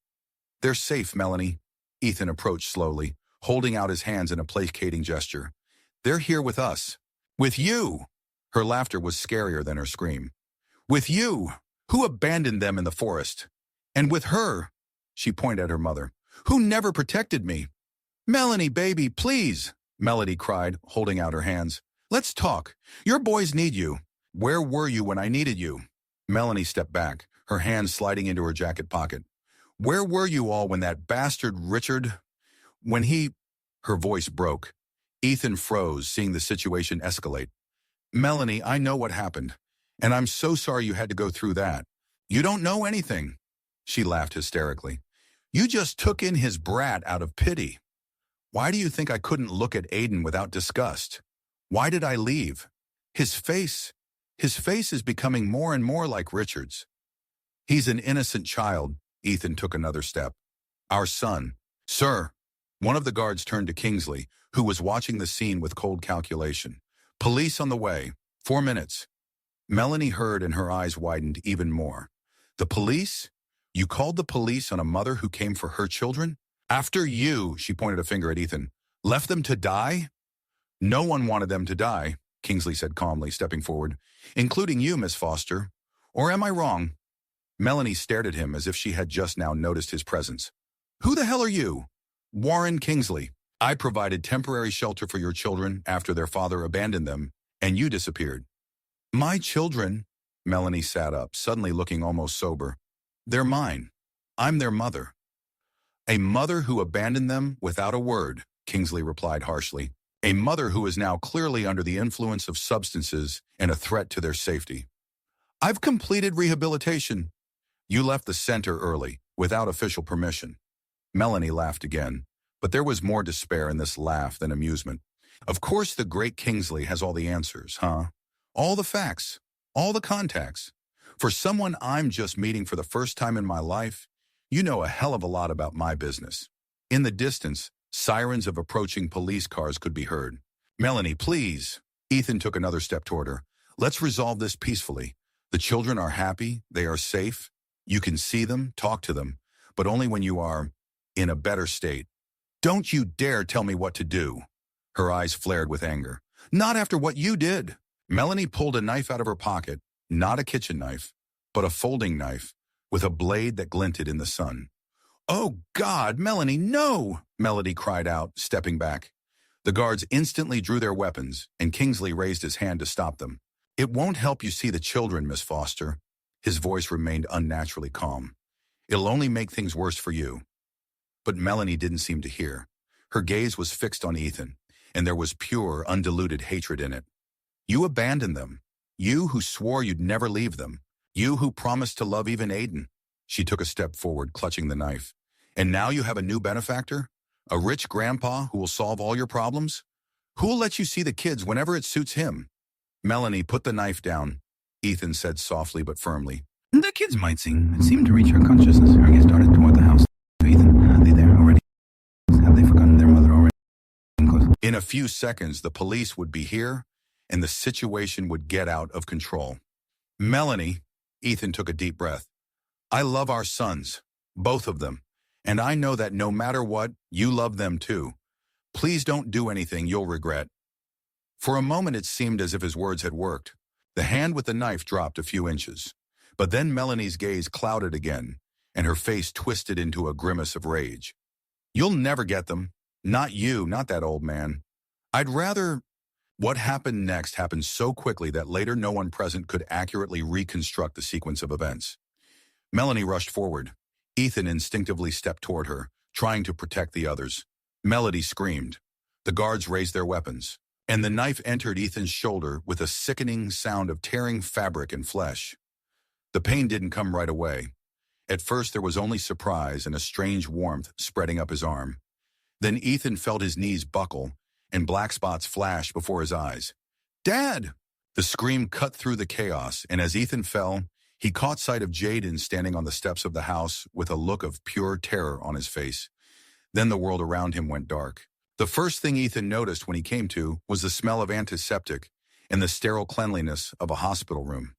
They're safe, Melanie. Ethan approached slowly, holding out his hands in a placating gesture. They're here with us. With you! Her laughter was scarier than her scream. With you! Who abandoned them in the forest? And with her, she pointed at her mother, who never protected me. Melanie, baby, please, Melody cried, holding out her hands. Let's talk. Your boys need you. Where were you when I needed you? Melanie stepped back, her hands sliding into her jacket pocket. Where were you all when that bastard Richard... When he... Her voice broke. Ethan froze, seeing the situation escalate. Melanie, I know what happened, and I'm so sorry you had to go through that. You don't know anything. She laughed hysterically. You just took in his brat out of pity. Why do you think I couldn't look at Aiden without disgust? Why did I leave? His face is becoming more and more like Richard's. He's an innocent child. Ethan took another step. Our son. Sir. One of the guards turned to Kingsley, who was watching the scene with cold calculation. Police on the way. 4 minutes. Melanie heard and her eyes widened even more. The police? You called the police on a mother who came for her children? After you, she pointed a finger at Ethan, left them to die? No one wanted them to die, Kingsley said calmly, stepping forward, including you, Miss Foster. Or am I wrong? Melanie stared at him as if she had just now noticed his presence. Who the hell are you? Warren Kingsley. I provided temporary shelter for your children after their father abandoned them, and you disappeared. My children? Melanie sat up, suddenly looking almost sober. They're mine. I'm their mother. A mother who abandoned them without a word, Kingsley replied harshly. A mother who is now clearly under the influence of substances and a threat to their safety. I've completed rehabilitation. You left the center early, without official permission. Melanie laughed again, but there was more despair in this laugh than amusement. Of course the great Kingsley has all the answers, huh? All the facts, all the contacts. For someone I'm just meeting for the first time in my life, you know a hell of a lot about my business. In the distance, sirens of approaching police cars could be heard. Melanie, please. Ethan took another step toward her. Let's resolve this peacefully. The children are happy, they are safe. You can see them, talk to them, but only when you are in a better state. Don't you dare tell me what to do. Her eyes flared with anger. Not after what you did. Melanie pulled a knife out of her pocket, not a kitchen knife, but a folding knife with a blade that glinted in the sun. Oh God, Melanie, no! Melody cried out, stepping back. The guards instantly drew their weapons, and Kingsley raised his hand to stop them. It won't help you see the children, Miss Foster. His voice remained unnaturally calm. It'll only make things worse for you. But Melanie didn't seem to hear. Her gaze was fixed on Ethan, and there was pure, undiluted hatred in it. You abandoned them. You who swore you'd never leave them. You who promised to love even Aiden. She took a step forward, clutching the knife. And now you have a new benefactor? A rich grandpa who will solve all your problems? Who will let you see the kids whenever it suits him? Melanie, put the knife down, Ethan said softly but firmly. The kids might seem to reach her consciousness. Her gaze darted toward the house. Ethan, are they there already? Have they forgotten their mother already? In a few seconds, the police would be here, and the situation would get out of control. Melanie, Ethan took a deep breath. I love our sons, both of them, and I know that no matter what, you love them too. Please don't do anything you'll regret. For a moment, it seemed as if his words had worked. The hand with the knife dropped a few inches, but then Melanie's gaze clouded again, and her face twisted into a grimace of rage. You'll never get them. Not you, not that old man. I'd rather... What happened next happened so quickly that later no one present could accurately reconstruct the sequence of events. Melanie rushed forward. Ethan instinctively stepped toward her, trying to protect the others. Melody screamed. The guards raised their weapons, and the knife entered Ethan's shoulder with a sickening sound of tearing fabric and flesh. The pain didn't come right away. At first there was only surprise and a strange warmth spreading up his arm. Then Ethan felt his knees buckle, and black spots flashed before his eyes. Dad! The scream cut through the chaos, and as Ethan fell, he caught sight of Jaden standing on the steps of the house with a look of pure terror on his face. Then the world around him went dark. The first thing Ethan noticed when he came to was the smell of antiseptic and the sterile cleanliness of a hospital room.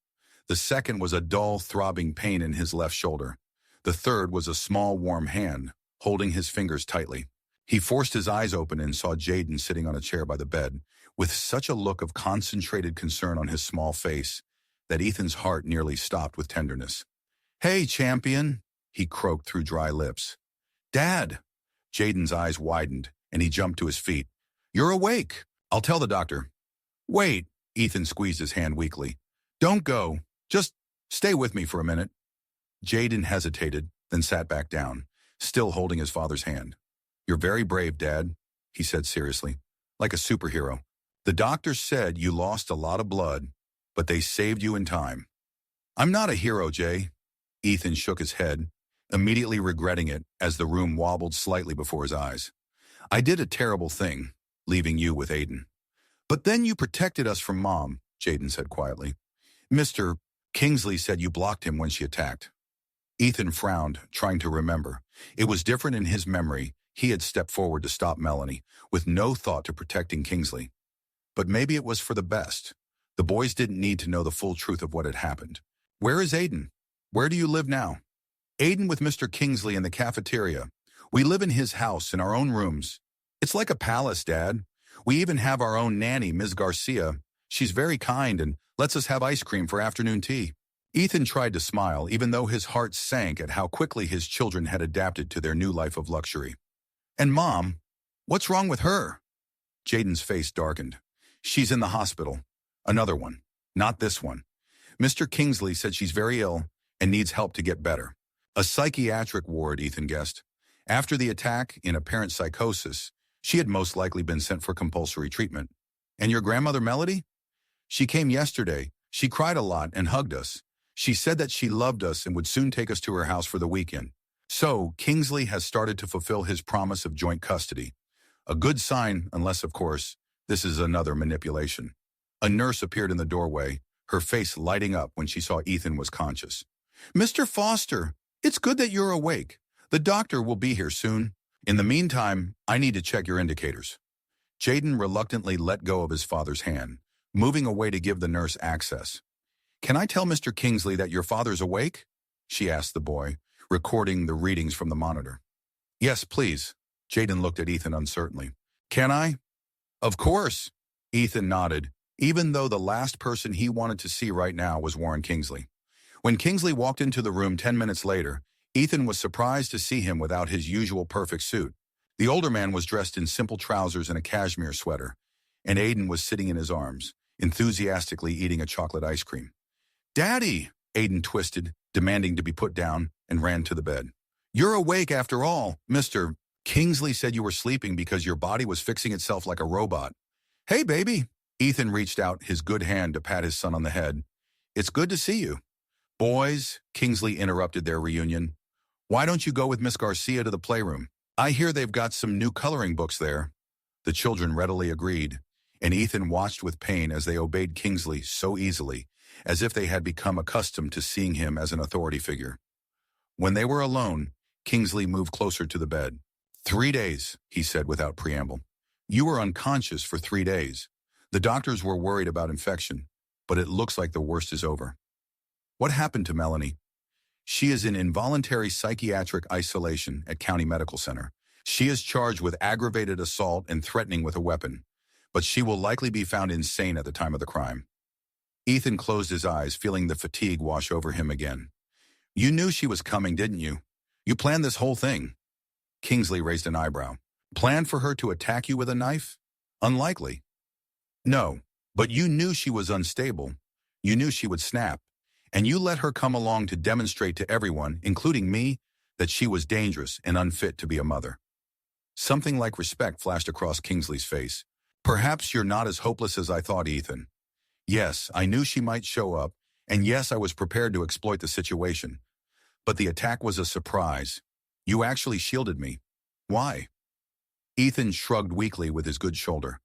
The second was a dull, throbbing pain in his left shoulder. The third was a small, warm hand, holding his fingers tightly. He forced his eyes open and saw Jaden sitting on a chair by the bed, with such a look of concentrated concern on his small face that Ethan's heart nearly stopped with tenderness. Hey, champion, he croaked through dry lips. Dad! Jaden's eyes widened, and he jumped to his feet. You're awake. I'll tell the doctor. Wait, Ethan squeezed his hand weakly. Don't go. Just stay with me for a minute. Jaden hesitated, then sat back down, still holding his father's hand. You're very brave, Dad, he said seriously, like a superhero. The doctor said you lost a lot of blood, but they saved you in time. I'm not a hero, Jay. Ethan shook his head, immediately regretting it as the room wobbled slightly before his eyes. I did a terrible thing, leaving you with Aiden. But then you protected us from Mom, Jaden said quietly. Mr. Kingsley said you blocked him when she attacked. Ethan frowned, trying to remember. It was different in his memory. He had stepped forward to stop Melanie, with no thought to protecting Kingsley. But maybe it was for the best. The boys didn't need to know the full truth of what had happened. Where is Aiden? Where do you live now? Aiden with Mr. Kingsley in the cafeteria. We live in his house in our own rooms. It's like a palace, Dad. We even have our own nanny, Ms. Garcia. She's very kind and lets us have ice cream for afternoon tea. Ethan tried to smile, even though his heart sank at how quickly his children had adapted to their new life of luxury. And Mom, what's wrong with her? Jaden's face darkened. She's in the hospital. Another one. Not this one. Mr. Kingsley said she's very ill and needs help to get better. A psychiatric ward, Ethan guessed. After the attack, in apparent psychosis, she had most likely been sent for compulsory treatment. And your grandmother, Melody? She came yesterday. She cried a lot and hugged us. She said that she loved us and would soon take us to her house for the weekend. So, Kingsley has started to fulfill his promise of joint custody. A good sign, unless, of course, this is another manipulation. A nurse appeared in the doorway, her face lighting up when she saw Ethan was conscious. Mr. Foster, it's good that you're awake. The doctor will be here soon. In the meantime, I need to check your indicators. Jaden reluctantly let go of his father's hand, moving away to give the nurse access. Can I tell Mr. Kingsley that your father's awake? She asked the boy, recording the readings from the monitor. Yes, please. Jaden looked at Ethan uncertainly. Can I? Of course. Ethan nodded, even though the last person he wanted to see right now was Warren Kingsley. When Kingsley walked into the room 10 minutes later, Ethan was surprised to see him without his usual perfect suit. The older man was dressed in simple trousers and a cashmere sweater, and Aiden was sitting in his arms, enthusiastically eating a chocolate ice cream. Daddy! Aiden twisted, demanding to be put down, and ran to the bed. You're awake after all, Mr. Kingsley said you were sleeping because your body was fixing itself like a robot. Hey, baby! Ethan reached out his good hand to pat his son on the head. It's good to see you. Boys, Kingsley interrupted their reunion. Why don't you go with Miss Garcia to the playroom? I hear they've got some new coloring books there. The children readily agreed, and Ethan watched with pain as they obeyed Kingsley so easily, as if they had become accustomed to seeing him as an authority figure. When they were alone, Kingsley moved closer to the bed. 3 days, he said without preamble. You were unconscious for 3 days. The doctors were worried about infection, but it looks like the worst is over. What happened to Melanie? She is in involuntary psychiatric isolation at County Medical Center. She is charged with aggravated assault and threatening with a weapon, but she will likely be found insane at the time of the crime. Ethan closed his eyes, feeling the fatigue wash over him again. You knew she was coming, didn't you? You planned this whole thing. Kingsley raised an eyebrow. Planned for her to attack you with a knife? Unlikely. No, but you knew she was unstable. You knew she would snap. And you let her come along to demonstrate to everyone, including me, that she was dangerous and unfit to be a mother. Something like respect flashed across Kingsley's face. Perhaps you're not as hopeless as I thought, Ethan. Yes, I knew she might show up, and yes, I was prepared to exploit the situation. But the attack was a surprise. You actually shielded me. Why? Ethan shrugged weakly with his good shoulder.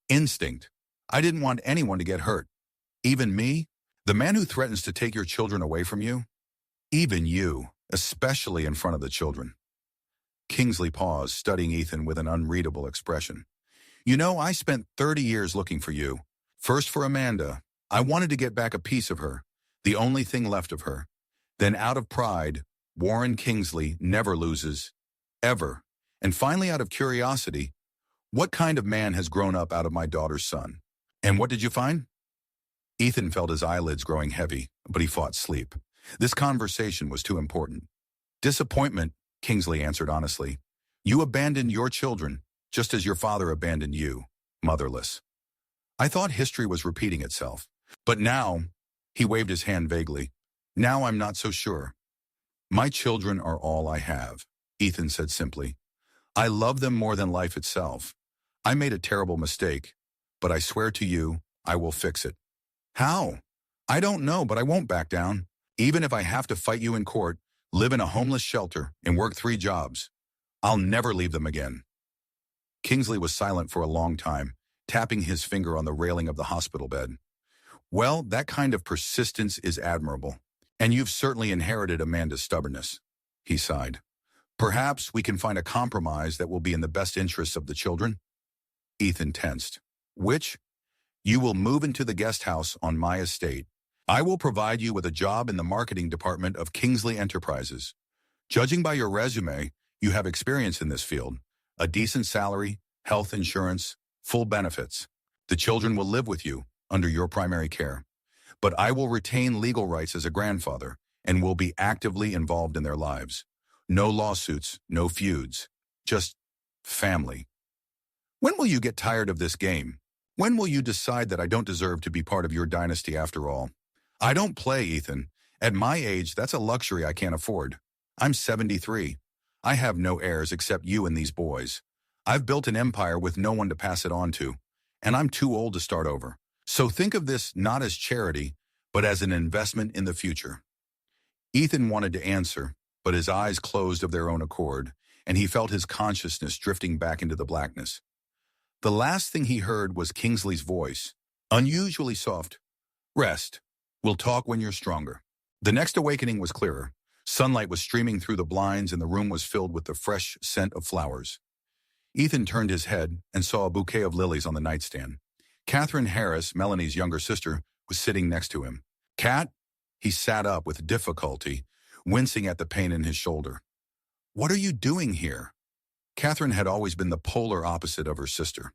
Instinct. I didn't want anyone to get hurt. Even me? The man who threatens to take your children away from you? Even you, especially in front of the children. Kingsley paused, studying Ethan with an unreadable expression. You know, I spent 30 years looking for you. First for Amanda. I wanted to get back a piece of her, the only thing left of her. Then out of pride, Warren Kingsley never loses, ever. And finally out of curiosity, what kind of man has grown up out of my daughter's son? And what did you find? Ethan felt his eyelids growing heavy, but he fought sleep. This conversation was too important. Disappointment, Kingsley answered honestly. You abandoned your children, just as your father abandoned you, motherless. I thought history was repeating itself. But now, he waved his hand vaguely, now I'm not so sure. My children are all I have, Ethan said simply. I love them more than life itself. I made a terrible mistake, but I swear to you, I will fix it. How? I don't know, but I won't back down. Even if I have to fight you in court, live in a homeless shelter, and work 3 jobs, I'll never leave them again. Kingsley was silent for a long time, tapping his finger on the railing of the hospital bed. Well, that kind of persistence is admirable, and you've certainly inherited Amanda's stubbornness, he sighed. Perhaps we can find a compromise that will be in the best interests of the children? Ethan tensed. Which? You will move into the guest house on my estate. I will provide you with a job in the marketing department of Kingsley Enterprises. Judging by your resume, you have experience in this field. A decent salary, health insurance, full benefits. The children will live with you, under your primary care. But I will retain legal rights as a grandfather and will be actively involved in their lives. No lawsuits, no feuds, just family. When will you get tired of this game? When will you decide that I don't deserve to be part of your dynasty after all? I don't play, Ethan. At my age, that's a luxury I can't afford. I'm 73. I have no heirs except you and these boys. I've built an empire with no one to pass it on to, and I'm too old to start over. So think of this not as charity, but as an investment in the future. Ethan wanted to answer, but his eyes closed of their own accord, and he felt his consciousness drifting back into the blackness. The last thing he heard was Kingsley's voice, unusually soft. Rest. We'll talk when you're stronger. The next awakening was clearer. Sunlight was streaming through the blinds and the room was filled with the fresh scent of flowers. Ethan turned his head and saw a bouquet of lilies on the nightstand. Catherine Harris, Melanie's younger sister, was sitting next to him. Cat? He sat up with difficulty, wincing at the pain in his shoulder. What are you doing here? Catherine had always been the polar opposite of her sister.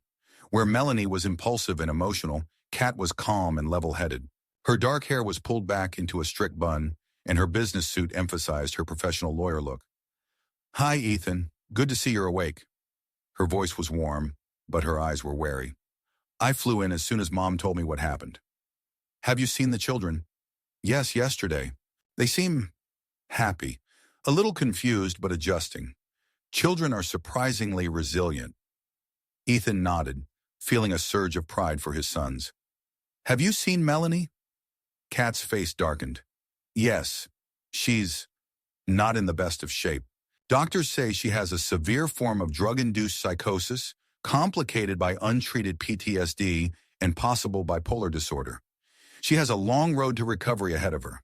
Where Melanie was impulsive and emotional, Cat was calm and level-headed. Her dark hair was pulled back into a strict bun, and her business suit emphasized her professional lawyer look. Hi, Ethan. Good to see you're awake. Her voice was warm, but her eyes were wary. I flew in as soon as Mom told me what happened. Have you seen the children? Yes, yesterday. They seem happy, a little confused but adjusting. Children are surprisingly resilient. Ethan nodded, feeling a surge of pride for his sons. Have you seen Melanie? Kat's face darkened. Yes, she's not in the best of shape. Doctors say she has a severe form of drug-induced psychosis, complicated by untreated PTSD and possible bipolar disorder. She has a long road to recovery ahead of her.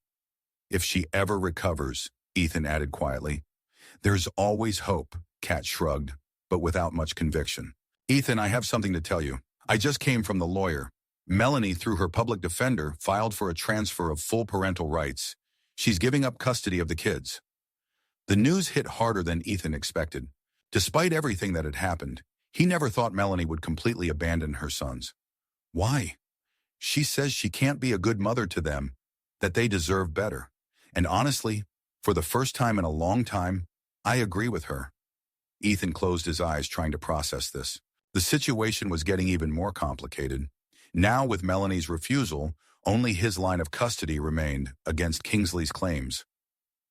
If she ever recovers, Ethan added quietly. There's always hope, Kat shrugged, but without much conviction. Ethan, I have something to tell you. I just came from the lawyer. Melanie, through her public defender, filed for a transfer of full parental rights. She's giving up custody of the kids. The news hit harder than Ethan expected. Despite everything that had happened, he never thought Melanie would completely abandon her sons. Why? She says she can't be a good mother to them, that they deserve better. And honestly, for the first time in a long time, I agree with her. Ethan closed his eyes trying to process this. The situation was getting even more complicated. Now, with Melanie's refusal, only his line of custody remained against Kingsley's claims.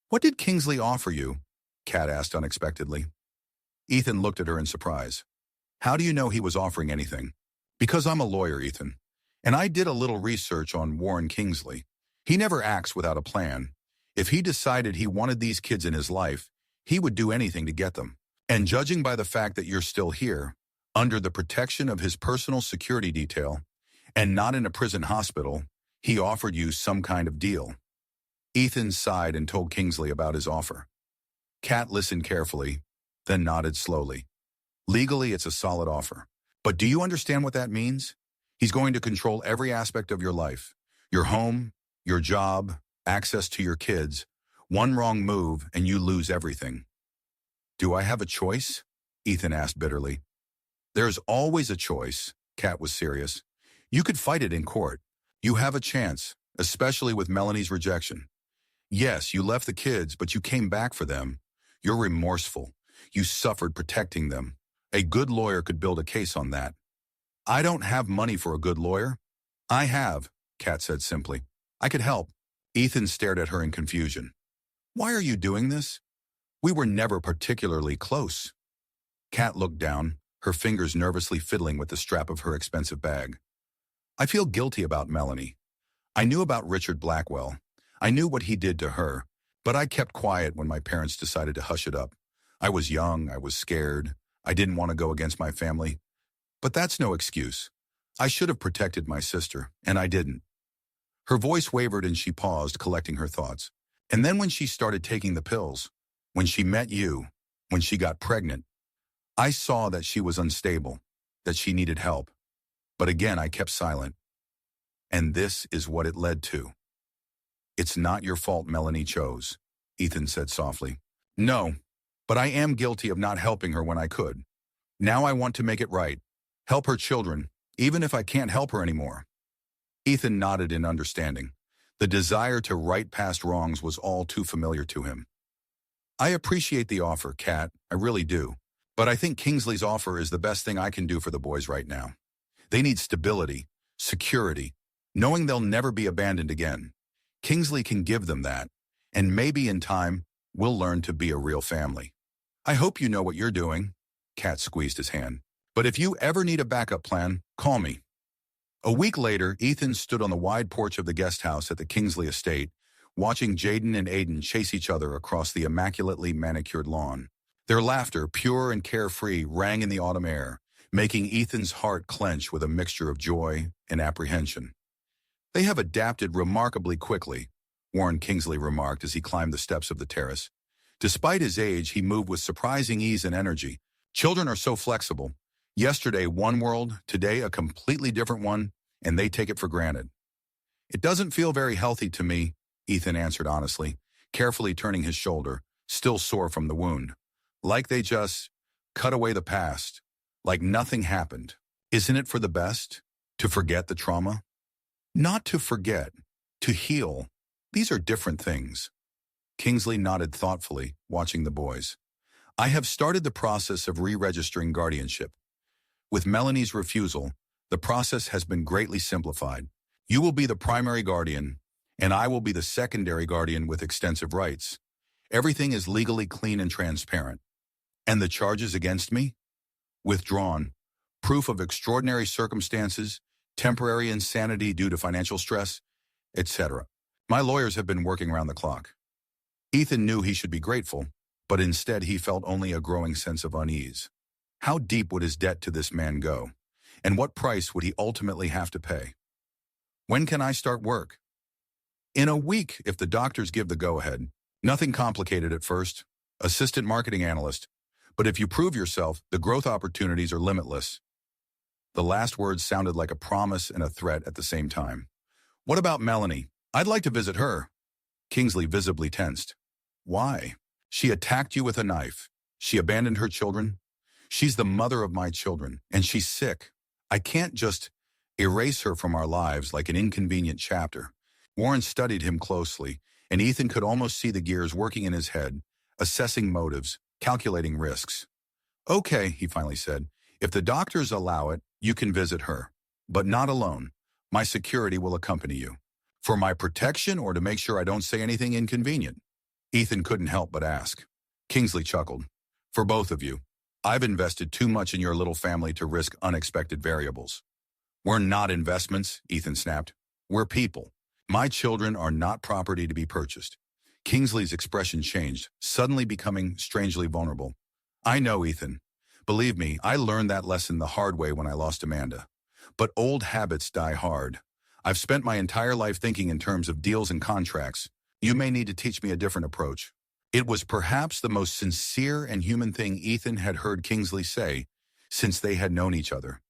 What did Kingsley offer you? Kat asked unexpectedly. Ethan looked at her in surprise. How do you know he was offering anything? Because I'm a lawyer, Ethan. And I did a little research on Warren Kingsley. He never acts without a plan. If he decided he wanted these kids in his life, he would do anything to get them. And judging by the fact that you're still here, under the protection of his personal security detail, and not in a prison hospital, he offered you some kind of deal. Ethan sighed and told Kingsley about his offer. Kat listened carefully, then nodded slowly. Legally, it's a solid offer. But do you understand what that means? He's going to control every aspect of your life. Your home, your job, access to your kids. One wrong move and you lose everything. Do I have a choice? Ethan asked bitterly. There's always a choice, Kat was serious. You could fight it in court. You have a chance, especially with Melanie's rejection. Yes, you left the kids, but you came back for them. You're remorseful. You suffered protecting them. A good lawyer could build a case on that. I don't have money for a good lawyer. I have, Kat said simply. I could help. Ethan stared at her in confusion. Why are you doing this? We were never particularly close. Kat looked down, her fingers nervously fiddling with the strap of her expensive bag. I feel guilty about Melanie. I knew about Richard Blackwell. I knew what he did to her, but I kept quiet when my parents decided to hush it up. I was young, I was scared, I didn't want to go against my family. But that's no excuse. I should have protected my sister, and I didn't. Her voice wavered and she paused, collecting her thoughts. And then when she started taking the pills, when she met you, when she got pregnant, I saw that she was unstable, that she needed help. But again, I kept silent. And this is what it led to. It's not your fault Melanie chose, Ethan said softly. No, but I am guilty of not helping her when I could. Now I want to make it right. Help her children, even if I can't help her anymore. Ethan nodded in understanding. The desire to right past wrongs was all too familiar to him. I appreciate the offer, Kat, I really do. But I think Kingsley's offer is the best thing I can do for the boys right now. They need stability, security, knowing they'll never be abandoned again. Kingsley can give them that, and maybe in time, we'll learn to be a real family. I hope you know what you're doing. Kat squeezed his hand. But if you ever need a backup plan, call me. A week later, Ethan stood on the wide porch of the guest house at the Kingsley estate, watching Jaden and Aiden chase each other across the immaculately manicured lawn. Their laughter, pure and carefree, rang in the autumn air, making Ethan's heart clench with a mixture of joy and apprehension. They have adapted remarkably quickly, Warren Kingsley remarked as he climbed the steps of the terrace. Despite his age, he moved with surprising ease and energy. Children are so flexible. Yesterday, one world, today a completely different one, and they take it for granted. It doesn't feel very healthy to me, Ethan answered honestly, carefully turning his shoulder, still sore from the wound. Like they just cut away the past, like nothing happened. Isn't it for the best to forget the trauma? Not to forget, to heal. These are different things. Kingsley nodded thoughtfully, watching the boys. I have started the process of re-registering guardianship. With Melanie's refusal, the process has been greatly simplified. You will be the primary guardian, and I will be the secondary guardian with extensive rights. Everything is legally clean and transparent. And the charges against me? Withdrawn. Proof of extraordinary circumstances, temporary insanity due to financial stress, etc. My lawyers have been working around the clock. Ethan knew he should be grateful, but instead he felt only a growing sense of unease. How deep would his debt to this man go? And what price would he ultimately have to pay? When can I start work? In a week, if the doctors give the go-ahead. Nothing complicated at first. Assistant marketing analyst. But if you prove yourself, the growth opportunities are limitless. The last words sounded like a promise and a threat at the same time. What about Melanie? I'd like to visit her. Kingsley visibly tensed. Why? She attacked you with a knife. She abandoned her children. She's the mother of my children, and she's sick. I can't just erase her from our lives like an inconvenient chapter. Warren studied him closely, and Ethan could almost see the gears working in his head, assessing motives, calculating risks. Okay, he finally said, if the doctors allow it, you can visit her. But not alone. My security will accompany you. For my protection or to make sure I don't say anything inconvenient? Ethan couldn't help but ask. Kingsley chuckled. For both of you. I've invested too much in your little family to risk unexpected variables. We're not investments, Ethan snapped. We're people. My children are not property to be purchased. Kingsley's expression changed, suddenly becoming strangely vulnerable. I know, Ethan. Believe me, I learned that lesson the hard way when I lost Amanda. But old habits die hard. I've spent my entire life thinking in terms of deals and contracts. You may need to teach me a different approach. It was perhaps the most sincere and human thing Ethan had heard Kingsley say since they had known each other.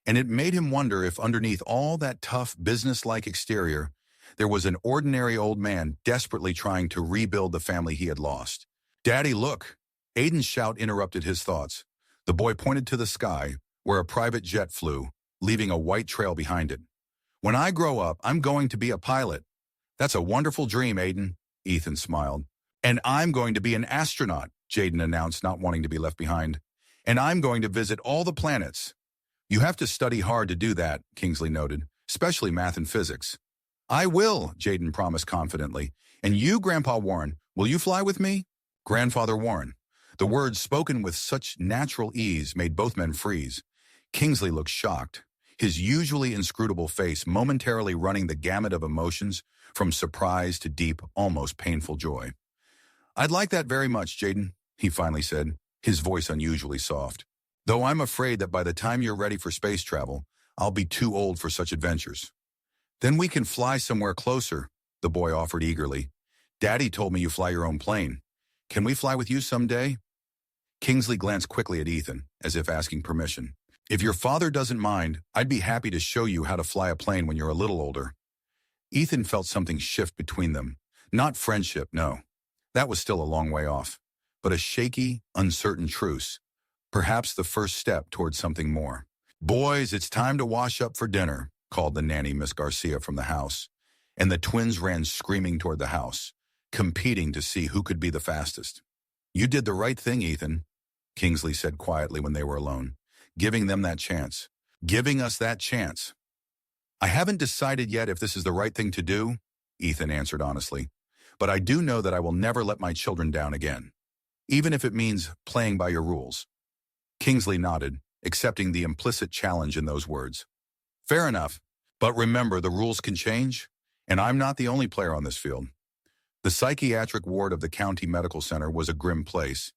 And it made him wonder if underneath all that tough, business-like exterior, there was an ordinary old man desperately trying to rebuild the family he had lost. Daddy, look! Aiden's shout interrupted his thoughts. The boy pointed to the sky, where a private jet flew, leaving a white trail behind it. When I grow up, I'm going to be a pilot. That's a wonderful dream, Aiden, Ethan smiled. And I'm going to be an astronaut, Jaden announced, not wanting to be left behind. And I'm going to visit all the planets. You have to study hard to do that, Kingsley noted, especially math and physics. I will, Jaden promised confidently. And you, Grandpa Warren, will you fly with me? Grandfather Warren. The words spoken with such natural ease made both men freeze. Kingsley looked shocked, his usually inscrutable face momentarily running the gamut of emotions from surprise to deep, almost painful joy. "I'd like that very much, Jaden," he finally said, his voice unusually soft. "Though I'm afraid that by the time you're ready for space travel, I'll be too old for such adventures." "Then we can fly somewhere closer," the boy offered eagerly. "Daddy told me you fly your own plane. Can we fly with you someday?" Kingsley glanced quickly at Ethan, as if asking permission. "If your father doesn't mind, I'd be happy to show you how to fly a plane when you're a little older." Ethan felt something shift between them. Not friendship, no. That was still a long way off. But a shaky, uncertain truce. Perhaps the first step towards something more. "Boys, it's time to wash up for dinner," called the nanny, Miss Garcia, from the house. And the twins ran screaming toward the house, competing to see who could be the fastest. "You did the right thing, Ethan," Kingsley said quietly when they were alone. "Giving them that chance. Giving us that chance." "I haven't decided yet if this is the right thing to do," Ethan answered honestly. "But I do know that I will never let my children down again, even if it means playing by your rules." Kingsley nodded, accepting the implicit challenge in those words. "Fair enough. But remember, the rules can change, and I'm not the only player on this field." The psychiatric ward of the county medical center was a grim place,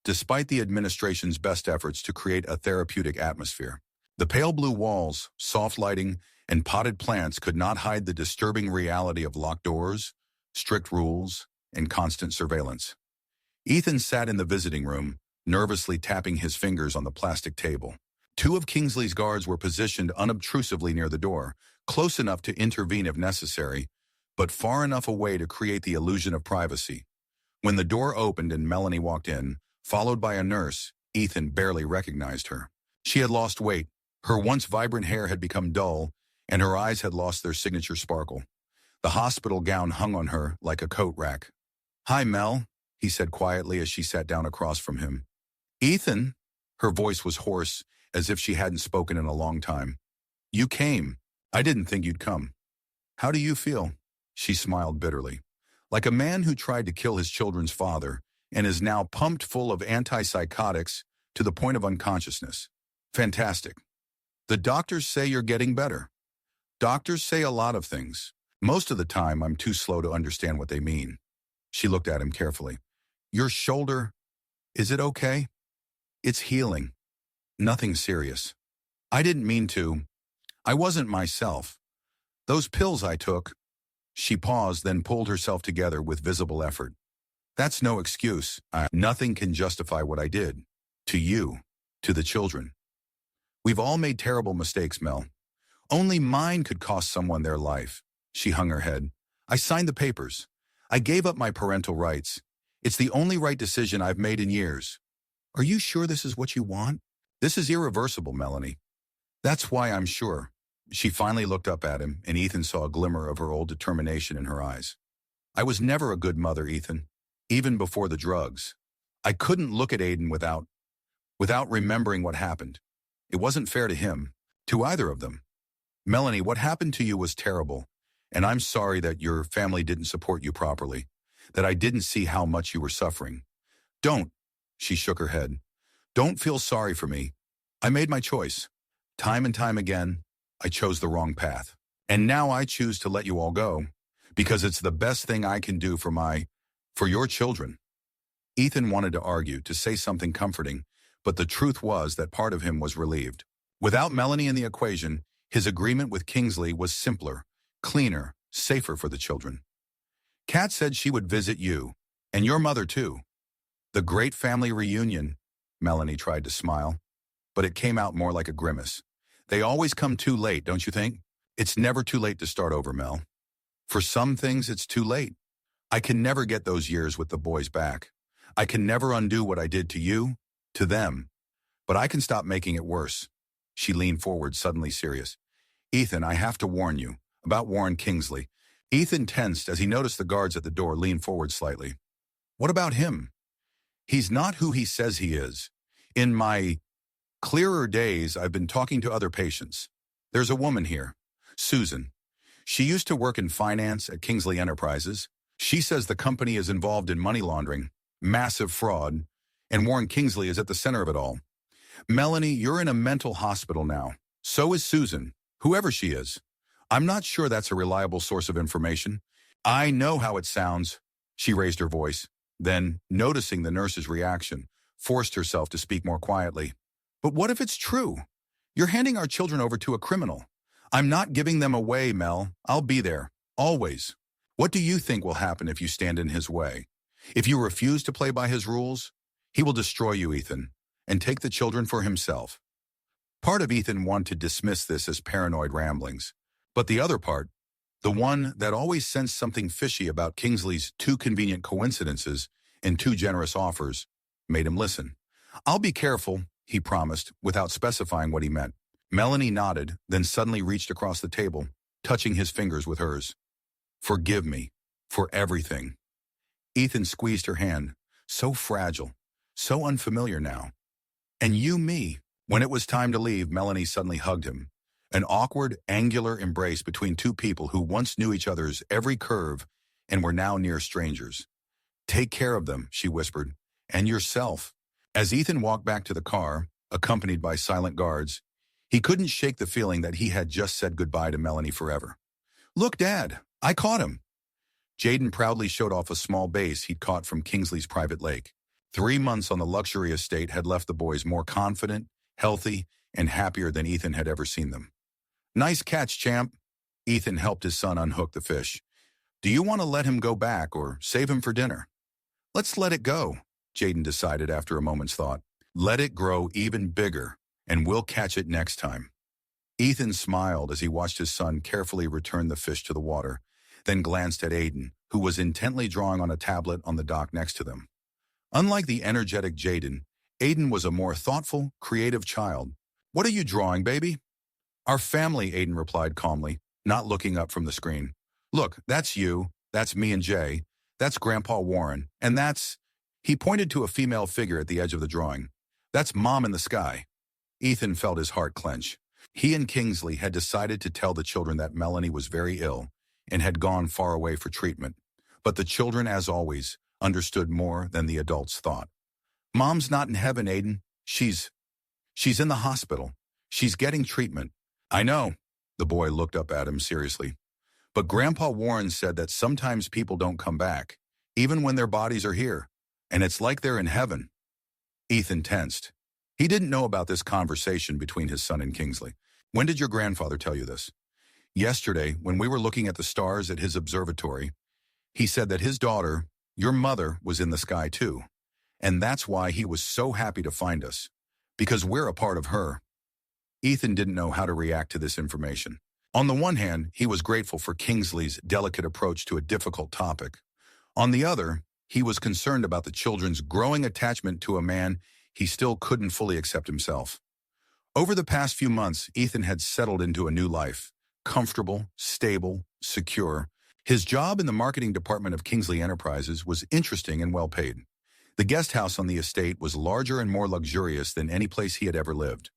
despite the administration's best efforts to create a therapeutic atmosphere. The pale blue walls, soft lighting, and potted plants could not hide the disturbing reality of locked doors, strict rules, and constant surveillance. Ethan sat in the visiting room, nervously tapping his fingers on the plastic table. Two of Kingsley's guards were positioned unobtrusively near the door, close enough to intervene if necessary, but far enough away to create the illusion of privacy. When the door opened and Melanie walked in, followed by a nurse, Ethan barely recognized her. She had lost weight, her once vibrant hair had become dull, and her eyes had lost their signature sparkle. The hospital gown hung on her like a coat rack. "Hi, Mel," he said quietly as she sat down across from him. "Ethan," her voice was hoarse, as if she hadn't spoken in a long time. "You came. I didn't think you'd come. How do you feel?" She smiled bitterly. "Like a man who tried to kill his children's father and is now pumped full of antipsychotics to the point of unconsciousness. Fantastic. The doctors say you're getting better." "Doctors say a lot of things. Most of the time, I'm too slow to understand what they mean." She looked at him carefully. "Your shoulder, is it okay?" "It's healing. Nothing serious. I didn't mean to. I wasn't myself. Those pills I took." She paused, then pulled herself together with visible effort. "That's no excuse. Nothing can justify what I did. To you. To the children. We've all made terrible mistakes, Mel. Only mine could cost someone their life." She hung her head. "I signed the papers. I gave up my parental rights. It's the only right decision I've made in years." "Are you sure this is what you want?" "This is irreversible, Melanie. That's why I'm sure." She finally looked up at him, and Ethan saw a glimmer of her old determination in her eyes. "I was never a good mother, Ethan. Even before the drugs. I couldn't look at Aiden without remembering what happened. It wasn't fair to him, to either of them. Melanie, what happened to you was terrible, and I'm sorry that your family didn't support you properly, that I didn't see how much you were suffering. Don't," she shook her head. "Don't feel sorry for me. I made my choice. Time and time again, I chose the wrong path. And now I choose to let you all go, because it's the best thing I can do for your children." Ethan wanted to argue, to say something comforting, but the truth was that part of him was relieved. Without Melanie in the equation, his agreement with Kingsley was simpler, cleaner, safer for the children. "Kat said she would visit you, and your mother too. The great family reunion," Melanie tried to smile, but it came out more like a grimace. "They always come too late, don't you think? It's never too late to start over, Mel. For some things, it's too late. I can never get those years with the boys back. I can never undo what I did to you, to them. But I can stop making it worse." She leaned forward, suddenly serious. "Ethan, I have to warn you about Warren Kingsley." Ethan tensed as he noticed the guards at the door lean forward slightly. "What about him?" "He's not who he says he is. In my clearer days, I've been talking to other patients. There's a woman here, Susan. She used to work in finance at Kingsley Enterprises. She says the company is involved in money laundering, massive fraud, And Warren Kingsley is at the center of it all. Melanie, you're in a mental hospital now. So is Susan, whoever she is. I'm not sure that's a reliable source of information. I know how it sounds. She raised her voice, then, noticing the nurse's reaction, forced herself to speak more quietly. But what if it's true? You're handing our children over to a criminal. I'm not giving them away, Mel. I'll be there. Always. What do you think will happen if you stand in his way? If you refuse to play by his rules, he will destroy you, Ethan, and take the children for himself. Part of Ethan wanted to dismiss this as paranoid ramblings, but the other part, the one that always sensed something fishy about Kingsley's too convenient coincidences and too generous offers, made him listen. I'll be careful, he promised, without specifying what he meant. Melanie nodded, then suddenly reached across the table, touching his fingers with hers. Forgive me for everything. Ethan squeezed her hand, so fragile, so unfamiliar now. And you me. When it was time to leave, Melanie suddenly hugged him. An awkward, angular embrace between two people who once knew each other's every curve and were now near strangers. Take care of them, she whispered, and yourself. As Ethan walked back to the car, accompanied by silent guards, he couldn't shake the feeling that he had just said goodbye to Melanie forever. Look, Dad, I caught him. Jaden proudly showed off a small bass he'd caught from Kingsley's private lake. 3 months on the luxury estate had left the boys more confident, healthy, and happier than Ethan had ever seen them. Nice catch, champ. Ethan helped his son unhook the fish. Do you want to let him go back or save him for dinner? Let's let it go, Jaden decided after a moment's thought. Let it grow even bigger, and we'll catch it next time. Ethan smiled as he watched his son carefully return the fish to the water, then glanced at Aiden, who was intently drawing on a tablet on the dock next to them. Unlike the energetic Jaden, Aiden was a more thoughtful, creative child. What are you drawing, baby? Our family, Aiden replied calmly, not looking up from the screen. Look, that's you, that's me and Jay, that's Grandpa Warren, and that's... He pointed to a female figure at the edge of the drawing. That's Mom in the sky. Ethan felt his heart clench. He and Kingsley had decided to tell the children that Melanie was very ill and had gone far away for treatment. But the children, as always, understood more than the adults thought. Mom's not in heaven, Aiden. She's in the hospital. She's getting treatment. I know. The boy looked up at him seriously. But Grandpa Warren said that sometimes people don't come back, even when their bodies are here, and it's like they're in heaven. Ethan tensed. He didn't know about this conversation between his son and Kingsley. When did your grandfather tell you this? Yesterday, when we were looking at the stars at his observatory, he said that his daughter, your mother, was in the sky too. And that's why he was so happy to find us, because we're a part of her. Ethan didn't know how to react to this information. On the one hand, he was grateful for Kingsley's delicate approach to a difficult topic. On the other, he was concerned about the children's growing attachment to a man he still couldn't fully accept himself. Over the past few months, Ethan had settled into a new life, comfortable, stable, secure. His job in the marketing department of Kingsley Enterprises was interesting and well paid. The guest house on the estate was larger and more luxurious than any place he had ever lived.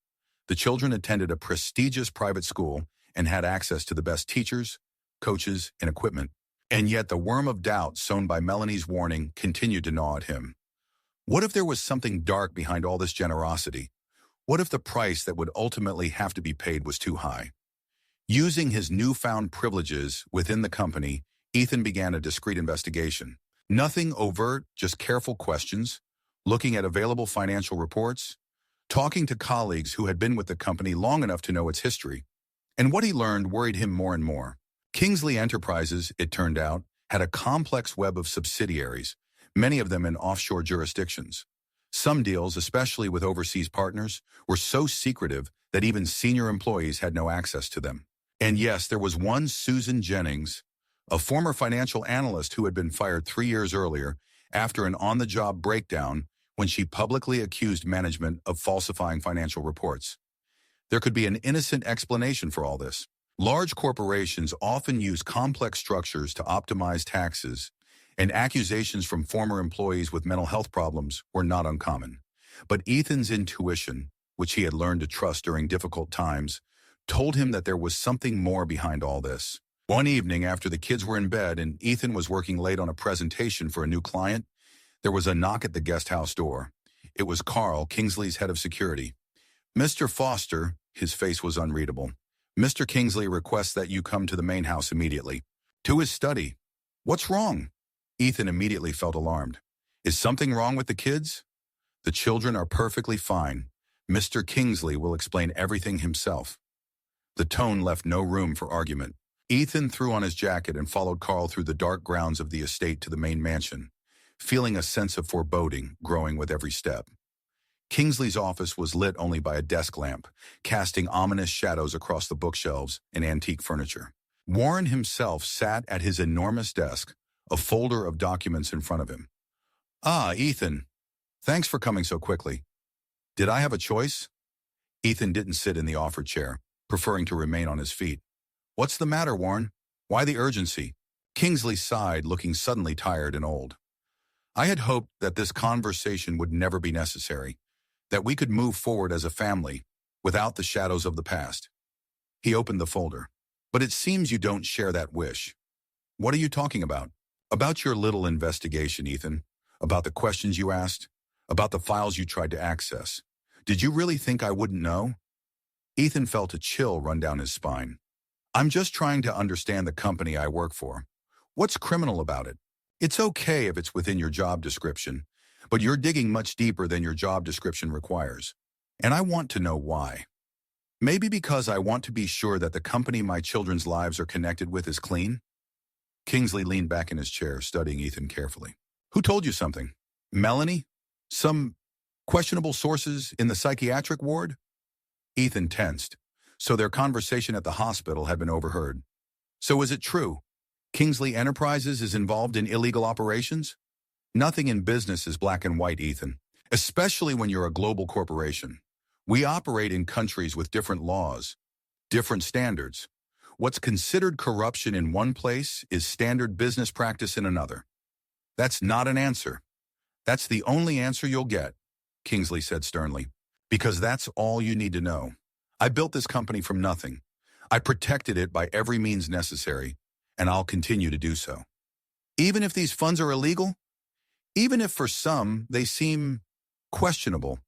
The children attended a prestigious private school and had access to the best teachers, coaches, and equipment. And yet the worm of doubt sown by Melanie's warning continued to gnaw at him. What if there was something dark behind all this generosity? What if the price that would ultimately have to be paid was too high? Using his newfound privileges within the company, Ethan began a discreet investigation. Nothing overt, just careful questions, looking at available financial reports, talking to colleagues who had been with the company long enough to know its history. And what he learned worried him more and more. Kingsley Enterprises, it turned out, had a complex web of subsidiaries, many of them in offshore jurisdictions. Some deals, especially with overseas partners, were so secretive that even senior employees had no access to them. And yes, there was one Susan Jennings, a former financial analyst who had been fired 3 years earlier after an on-the-job breakdown when she publicly accused management of falsifying financial reports. There could be an innocent explanation for all this. Large corporations often use complex structures to optimize taxes, and accusations from former employees with mental health problems were not uncommon. But Ethan's intuition, which he had learned to trust during difficult times, told him that there was something more behind all this. One evening, after the kids were in bed and Ethan was working late on a presentation for a new client, there was a knock at the guest house door. It was Carl, Kingsley's head of security. "Mr. Foster," his face was unreadable. "Mr. Kingsley requests that you come to the main house immediately." "To his study." "What's wrong?" Ethan immediately felt alarmed. "Is something wrong with the kids?" "The children are perfectly fine. Mr. Kingsley will explain everything himself." The tone left no room for argument. Ethan threw on his jacket and followed Carl through the dark grounds of the estate to the main mansion, feeling a sense of foreboding growing with every step. Kingsley's office was lit only by a desk lamp, casting ominous shadows across the bookshelves and antique furniture. Warren himself sat at his enormous desk, a folder of documents in front of him. "Ah, Ethan. Thanks for coming so quickly. Did I have a choice?" Ethan didn't sit in the offered chair, preferring to remain on his feet. "What's the matter, Warren? Why the urgency?" Kingsley sighed, looking suddenly tired and old. "I had hoped that this conversation would never be necessary, that we could move forward as a family, without the shadows of the past." He opened the folder. "But it seems you don't share that wish." "What are you talking about?" "About your little investigation, Ethan. About the questions you asked. About the files you tried to access. Did you really think I wouldn't know?" Ethan felt a chill run down his spine. "I'm just trying to understand the company I work for. What's criminal about it? It's okay if it's within your job description, but you're digging much deeper than your job description requires. And I want to know why. Maybe because I want to be sure that the company my children's lives are connected with is clean?" Kingsley leaned back in his chair, studying Ethan carefully. "Who told you something? Melanie? Some questionable sources in the psychiatric ward?" Ethan tensed. So their conversation at the hospital had been overheard. "So is it true? Kingsley Enterprises is involved in illegal operations?" "Nothing in business is black and white, Ethan, especially when you're a global corporation. We operate in countries with different laws, different standards. What's considered corruption in one place is standard business practice in another." "That's not an answer." "That's the only answer you'll get," Kingsley said sternly, "because that's all you need to know. I built this company from nothing. I protected it by every means necessary, and I'll continue to do so. Even if these funds are illegal? Even if for some they seem questionable."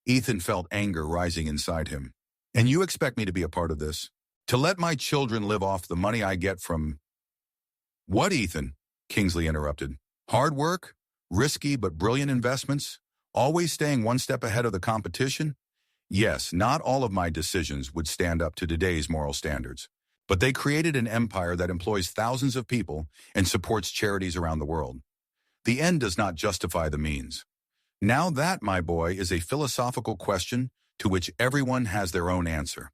Ethan felt anger rising inside him. "And you expect me to be a part of this? To let my children live off the money I get from—" "What, Ethan?" Kingsley interrupted. "Hard work? Risky but brilliant investments? Always staying one step ahead of the competition? Yes, not all of my decisions would stand up to today's moral standards. But they created an empire that employs thousands of people and supports charities around the world. The end does not justify the means. Now that, my boy, is a philosophical question to which everyone has their own answer."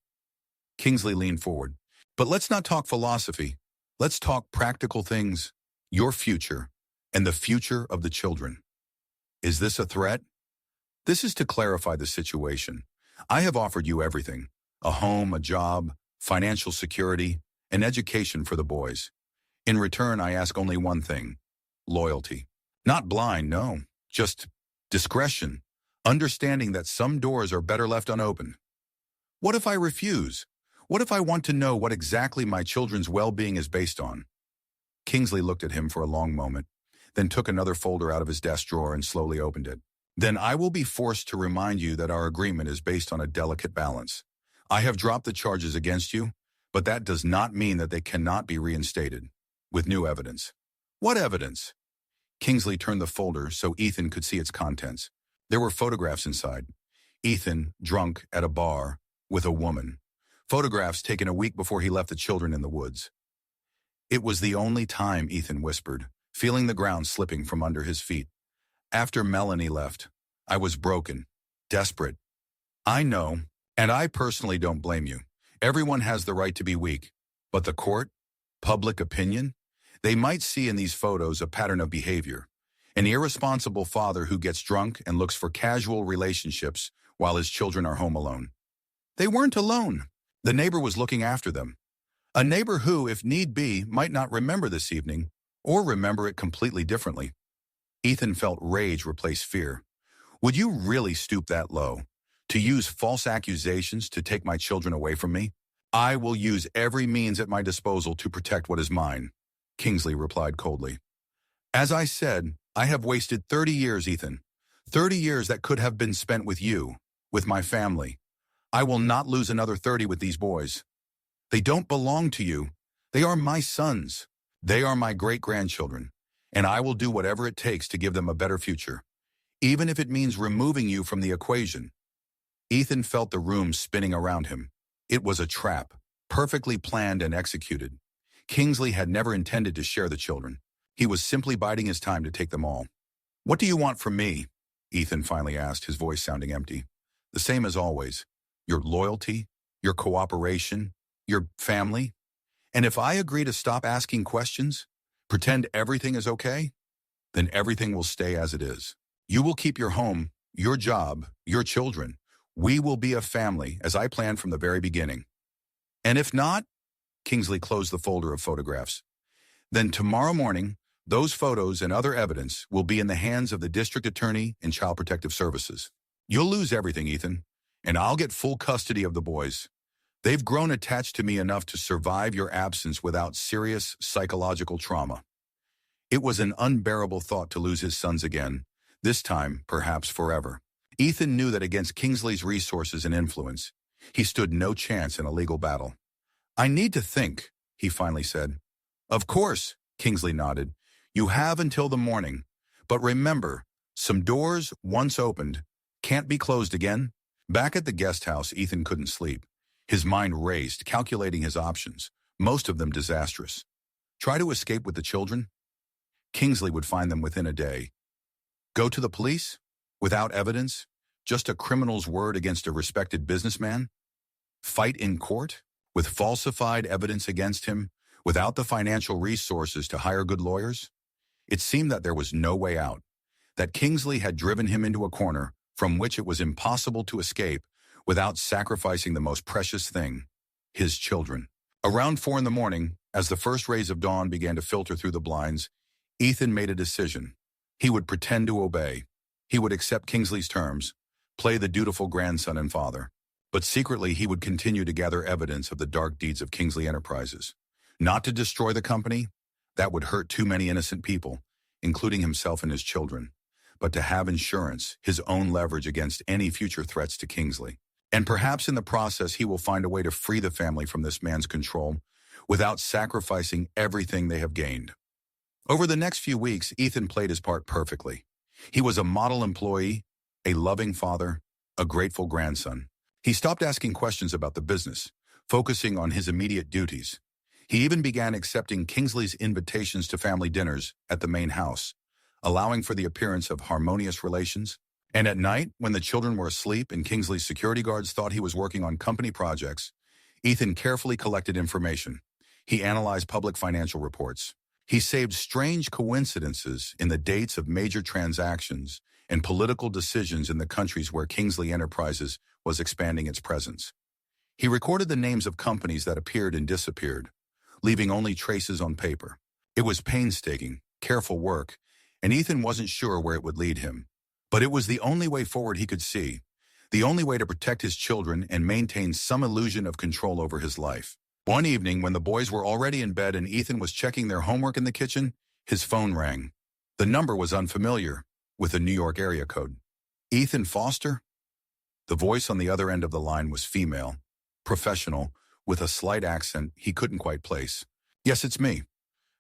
Kingsley leaned forward. "But let's not talk philosophy. Let's talk practical things. Your future, and the future of the children. Is this a threat?" "This is to clarify the situation. I have offered you everything. A home, a job, financial security, and education for the boys. In return, I ask only one thing: loyalty. Not blind, no. Just discretion. Understanding that some doors are better left unopened. What if I refuse? What if I want to know what exactly my children's well-being is based on?" Kingsley looked at him for a long moment, then took another folder out of his desk drawer and slowly opened it. "Then I will be forced to remind you that our agreement is based on a delicate balance. I have dropped the charges against you, but that does not mean that they cannot be reinstated, with new evidence." "What evidence?" Kingsley turned the folder so Ethan could see its contents. There were photographs inside. Ethan, drunk at a bar, with a woman. Photographs taken a week before he left the children in the woods. "It was the only time," Ethan whispered, feeling the ground slipping from under his feet. "After Melanie left, I was broken, desperate. I know, and I personally don't blame you. Everyone has the right to be weak. But the court, public opinion, they might see in these photos a pattern of behavior. An irresponsible father who gets drunk and looks for casual relationships while his children are home alone. They weren't alone. The neighbor was looking after them. A neighbor who, if need be, might not remember this evening, or remember it completely differently." Ethan felt rage replace fear. "Would you really stoop that low? To use false accusations to take my children away from me? I will use every means at my disposal to protect what is mine," Kingsley replied coldly. "As I said, I have wasted 30 years, Ethan. 30 years that could have been spent with you, with my family. I will not lose another 30 with these boys. They don't belong to you. They are my sons. They are my great-grandchildren, and I will do whatever it takes to give them a better future, even if it means removing you from the equation. Ethan felt the room spinning around him. It was a trap, perfectly planned and executed. Kingsley had never intended to share the children. He was simply biding his time to take them all. "What do you want from me?" Ethan finally asked, his voice sounding empty. "The same as always. Your loyalty, your cooperation, your family. And if I agree to stop asking questions, pretend everything is okay, then everything will stay as it is. You will keep your home, your job, your children. We will be a family, as I planned from the very beginning. And if not," Kingsley closed the folder of photographs, "then tomorrow morning, those photos and other evidence will be in the hands of the district attorney and Child Protective Services. You'll lose everything, Ethan, and I'll get full custody of the boys. They've grown attached to me enough to survive your absence without serious psychological trauma." It was an unbearable thought to lose his sons again, this time perhaps forever. Ethan knew that against Kingsley's resources and influence, he stood no chance in a legal battle. "I need to think," he finally said. "Of course," Kingsley nodded. "You have until the morning. But remember, some doors, once opened, can't be closed again." Back at the guest house, Ethan couldn't sleep. His mind raced, calculating his options, most of them disastrous. Try to escape with the children? Kingsley would find them within a day. Go to the police? Without evidence? Just a criminal's word against a respected businessman? Fight in court? With falsified evidence against him? Without the financial resources to hire good lawyers? It seemed that there was no way out. That Kingsley had driven him into a corner from which it was impossible to escape without sacrificing the most precious thing, his children. Around 4 a.m, as the first rays of dawn began to filter through the blinds, Ethan made a decision. He would pretend to obey. He would accept Kingsley's terms, play the dutiful grandson and father. But secretly, he would continue to gather evidence of the dark deeds of Kingsley Enterprises. Not to destroy the company, that would hurt too many innocent people, including himself and his children, but to have insurance, his own leverage against any future threats to Kingsley. And perhaps in the process, he will find a way to free the family from this man's control without sacrificing everything they have gained. Over the next few weeks, Ethan played his part perfectly. He was a model employee, a loving father, a grateful grandson. He stopped asking questions about the business, focusing on his immediate duties. He even began accepting Kingsley's invitations to family dinners at the main house, allowing for the appearance of harmonious relations. And at night, when the children were asleep and Kingsley's security guards thought he was working on company projects, Ethan carefully collected information. He analyzed public financial reports. He saved strange coincidences in the dates of major transactions and political decisions in the countries where Kingsley Enterprises was expanding its presence. He recorded the names of companies that appeared and disappeared, leaving only traces on paper. It was painstaking, careful work, and Ethan wasn't sure where it would lead him. But it was the only way forward he could see, the only way to protect his children and maintain some illusion of control over his life. One evening, when the boys were already in bed and Ethan was checking their homework in the kitchen, his phone rang. The number was unfamiliar, with a New York area code. "Ethan Foster?" The voice on the other end of the line was female, professional, with a slight accent he couldn't quite place. "Yes, it's me.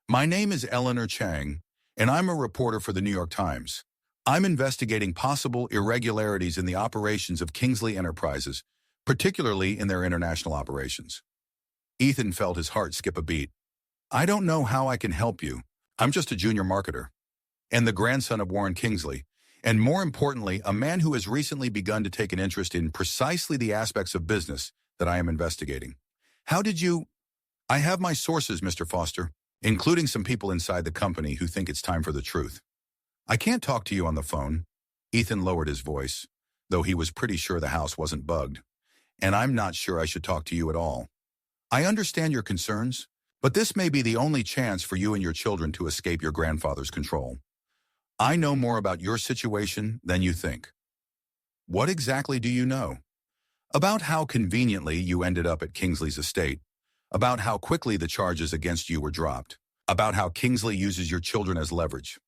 My name is Eleanor Chang, and I'm a reporter for the New York Times. I'm investigating possible irregularities in the operations of Kingsley Enterprises, particularly in their international operations." Ethan felt his heart skip a beat. "I don't know how I can help you. I'm just a junior marketer, and the grandson of Warren Kingsley, and more importantly, a man who has recently begun to take an interest in precisely the aspects of business that I am investigating. How did you—" "I have my sources, Mr. Foster, including some people inside the company who think it's time for the truth. I can't talk to you on the phone." Ethan lowered his voice, though he was pretty sure the house wasn't bugged. "And I'm not sure I should talk to you at all. I understand your concerns, but this may be the only chance for you and your children to escape your grandfather's control. I know more about your situation than you think." "What exactly do you know?" "About how conveniently you ended up at Kingsley's estate, about how quickly the charges against you were dropped, about how Kingsley uses your children as leverage."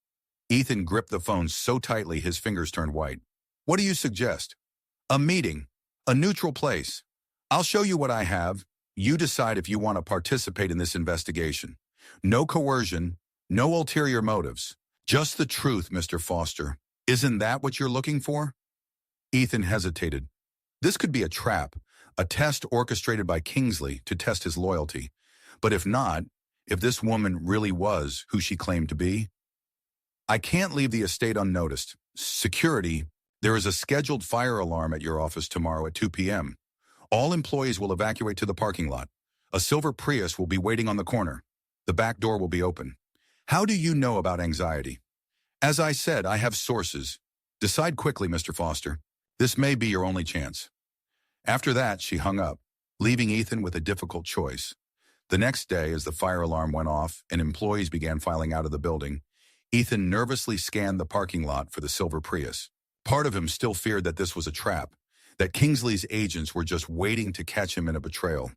Ethan gripped the phone so tightly his fingers turned white. What do you suggest? A meeting. A neutral place. I'll show you what I have. You decide if you want to participate in this investigation. No coercion, no ulterior motives. Just the truth, Mr. Foster. Isn't that what you're looking for? Ethan hesitated. This could be a trap, a test orchestrated by Kingsley to test his loyalty. But if not, if this woman really was who she claimed to be, I can't leave the estate unnoticed. Security, there is a scheduled fire alarm at your office tomorrow at 2 p.m. All employees will evacuate to the parking lot. A silver Prius will be waiting on the corner. The back door will be open. How do you know about anxiety? As I said, I have sources. Decide quickly, Mr. Foster. This may be your only chance. After that, she hung up, leaving Ethan with a difficult choice. The next day, as the fire alarm went off and employees began filing out of the building, Ethan nervously scanned the parking lot for the silver Prius. Part of him still feared that this was a trap, that Kingsley's agents were just waiting to catch him in a betrayal.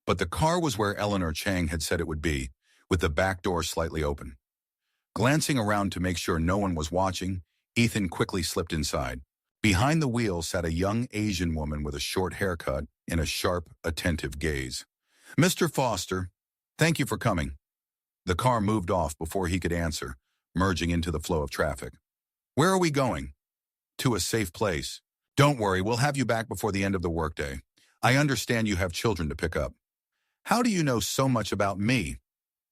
But the car was where Eleanor Chang had said it would be, with the back door slightly open. Glancing around to make sure no one was watching, Ethan quickly slipped inside. Behind the wheel sat a young Asian woman with a short haircut and a sharp, attentive gaze. Mr. Foster, thank you for coming. The car moved off before he could answer, merging into the flow of traffic. Where are we going? To a safe place. Don't worry, we'll have you back before the end of the workday. I understand you have children to pick up. How do you know so much about me?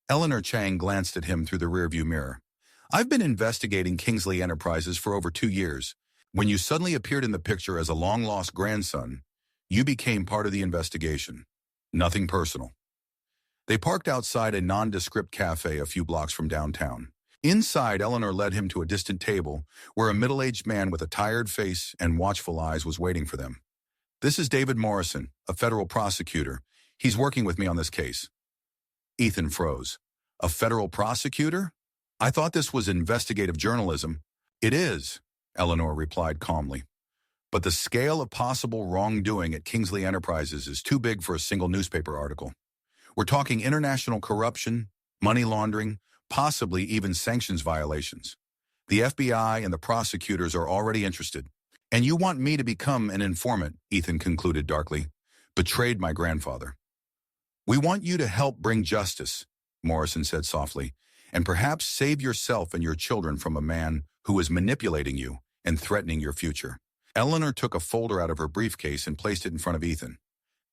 Eleanor Chang glanced at him through the rearview mirror. I've been investigating Kingsley Enterprises for over 2 years. When you suddenly appeared in the picture as a long-lost grandson, you became part of the investigation. Nothing personal. They parked outside a nondescript cafe a few blocks from downtown. Inside, Eleanor led him to a distant table where a middle-aged man with a tired face and watchful eyes was waiting for them. This is David Morrison, a federal prosecutor. He's working with me on this case. Ethan froze. A federal prosecutor? I thought this was investigative journalism. It is, Eleanor replied calmly. But the scale of possible wrongdoing at Kingsley Enterprises is too big for a single newspaper article. We're talking international corruption, money laundering, possibly even sanctions violations. The FBI and the prosecutors are already interested. And you want me to become an informant, Ethan concluded darkly. Betrayed my grandfather. We want you to help bring justice, Morrison said softly, and perhaps save yourself and your children from a man who is manipulating you and threatening your future. Eleanor took a folder out of her briefcase and placed it in front of Ethan.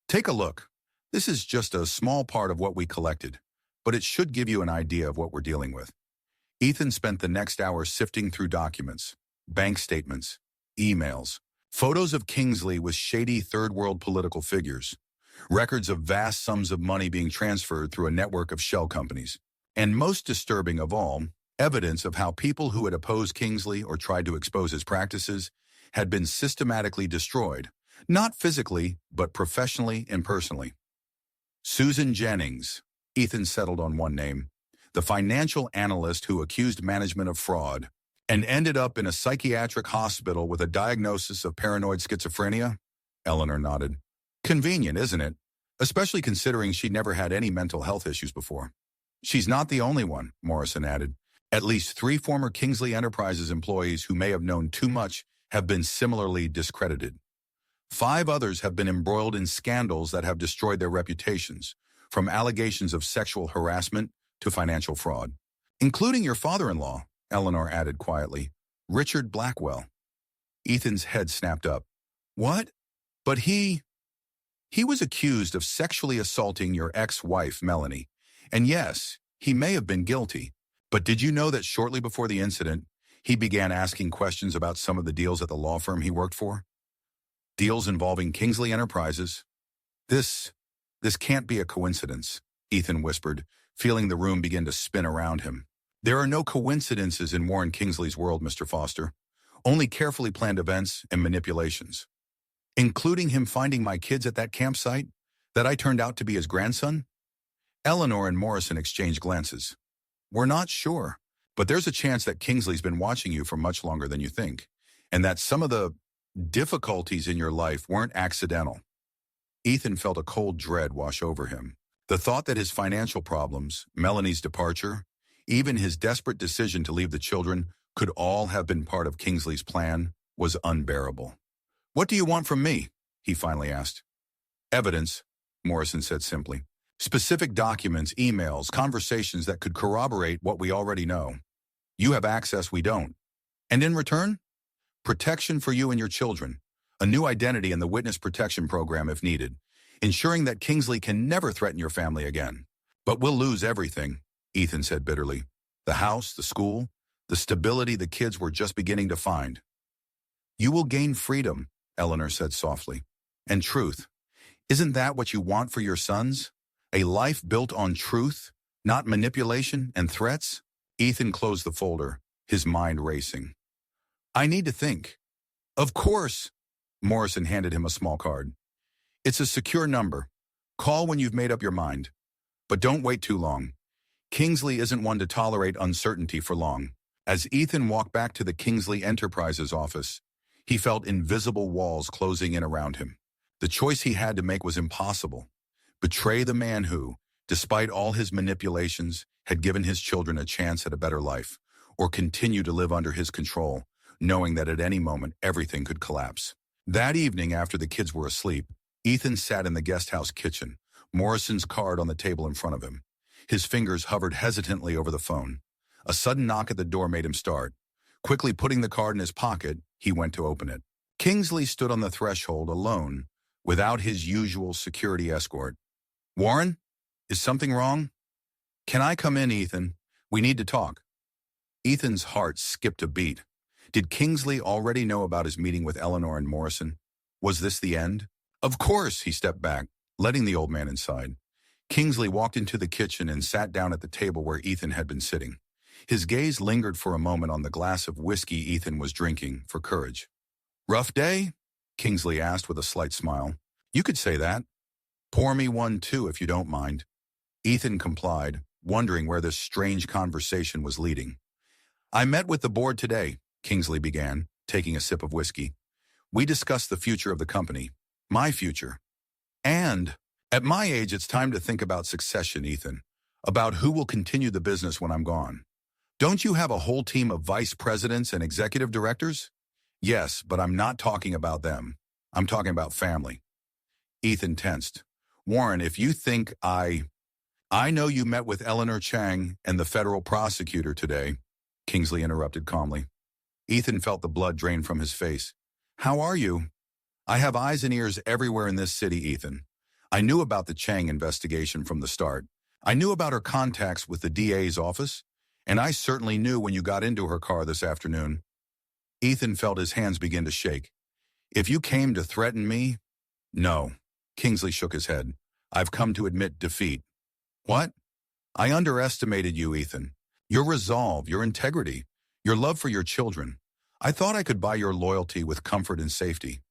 Take a look. This is just a small part of what we collected, but it should give you an idea of what we're dealing with. Ethan spent the next hour sifting through documents, bank statements, emails, photos of Kingsley with shady third-world political figures, records of vast sums of money being transferred through a network of shell companies, and most disturbing of all, evidence of how people who had opposed Kingsley or tried to expose his practices had been systematically destroyed, not physically, but professionally and personally. Susan Jennings, Ethan settled on one name, the financial analyst who accused management of fraud and ended up in a psychiatric hospital with a diagnosis of paranoid schizophrenia? Eleanor nodded. Convenient, isn't it? Especially considering she'd never had any mental health issues before. She's not the only one, Morrison added. At least 3 former Kingsley Enterprises employees who may have known too much have been similarly discredited. 5 others have been embroiled in scandals that have destroyed their reputations, from allegations of sexual harassment to financial fraud. Including your father-in-law, Eleanor added quietly, Richard Blackwell. Ethan's head snapped up. What? But he was accused of sexually assaulting your ex-wife, Melanie. And yes, he may have been guilty. But did you know that shortly before the incident, he began asking questions about some of the deals at the law firm he worked for? Deals involving Kingsley Enterprises. This can't be a coincidence, Ethan whispered, feeling the room begin to spin around him. There are no coincidences in Warren Kingsley's world, Mr. Foster. Only carefully planned events and manipulations. Including him finding my kids at that campsite, that I turned out to be his grandson? Eleanor and Morrison exchanged glances. We're not sure, but there's a chance that Kingsley's been watching you for much longer than you think, and that some of the difficulties in your life weren't accidental. Ethan felt a cold dread wash over him. The thought that his financial problems, Melanie's departure, Even his desperate decision to leave the children could all have been part of Kingsley's plan was unbearable. "What do you want from me?" he finally asked. "Evidence," Morrison said simply. "Specific documents, emails, conversations that could corroborate what we already know. You have access we don't. And in return, protection for you and your children, a new identity in the witness protection program if needed, ensuring that Kingsley can never threaten your family again. But we'll lose everything," Ethan said bitterly. "The house, the school, the stability the kids were just beginning to find." "You will gain freedom," Eleanor said softly. "And truth. Isn't that what you want for your sons? A life built on truth, not manipulation and threats?" Ethan closed the folder, his mind racing. "I need to think." "Of course." Morrison handed him a small card. "It's a secure number. Call when you've made up your mind. But don't wait too long. Kingsley isn't one to tolerate uncertainty for long." As Ethan walked back to the Kingsley Enterprises office, he felt invisible walls closing in around him. The choice he had to make was impossible. Betray the man who, despite all his manipulations, had given his children a chance at a better life, or continue to live under his control, knowing that at any moment everything could collapse. That evening, after the kids were asleep, Ethan sat in the guest house kitchen, Morrison's card on the table in front of him. His fingers hovered hesitantly over the phone. A sudden knock at the door made him start. Quickly putting the card in his pocket, he went to open it. Kingsley stood on the threshold alone, without his usual security escort. "Warren? Is something wrong?" "Can I come in, Ethan? We need to talk." Ethan's heart skipped a beat. Did Kingsley already know about his meeting with Eleanor and Morrison? Was this the end? "Of course," he stepped back, letting the old man inside. Kingsley walked into the kitchen and sat down at the table where Ethan had been sitting. His gaze lingered for a moment on the glass of whiskey Ethan was drinking for courage. "Rough day?" Kingsley asked with a slight smile. "You could say that. Pour me one too, if you don't mind." Ethan complied, wondering where this strange conversation was leading. "I met with the board today," Kingsley began, taking a sip of whiskey. "We discussed the future of the company, my future. And at my age, it's time to think about succession, Ethan, about who will continue the business when I'm gone. Don't you have a whole team of vice presidents and executive directors?" "Yes, but I'm not talking about them. I'm talking about family." Ethan tensed. "Warren, if you think I know you met with Eleanor Chang and the federal prosecutor today," Kingsley interrupted calmly. Ethan felt the blood drain from his face. "How are you?" "I have eyes and ears everywhere in this city, Ethan. I knew about the Chang investigation from the start. I knew about her contacts with the DA's office, and I certainly knew when you got into her car this afternoon." Ethan felt his hands begin to shake. "If you came to threaten me—" "No." Kingsley shook his head. "I've come to admit defeat." "What?" "I underestimated you, Ethan. Your resolve, your integrity, your love for your children. I thought I could buy your loyalty with comfort and safety.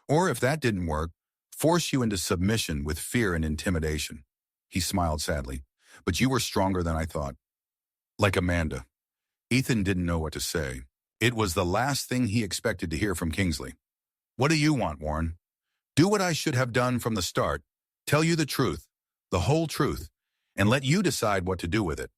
Or if that didn't work, force you into submission with fear and intimidation." He smiled sadly. "But you were stronger than I thought. Like Amanda." Ethan didn't know what to say. It was the last thing he expected to hear from Kingsley. "What do you want, Warren?" "Do what I should have done from the start. Tell you the truth, the whole truth, and let you decide what to do with it."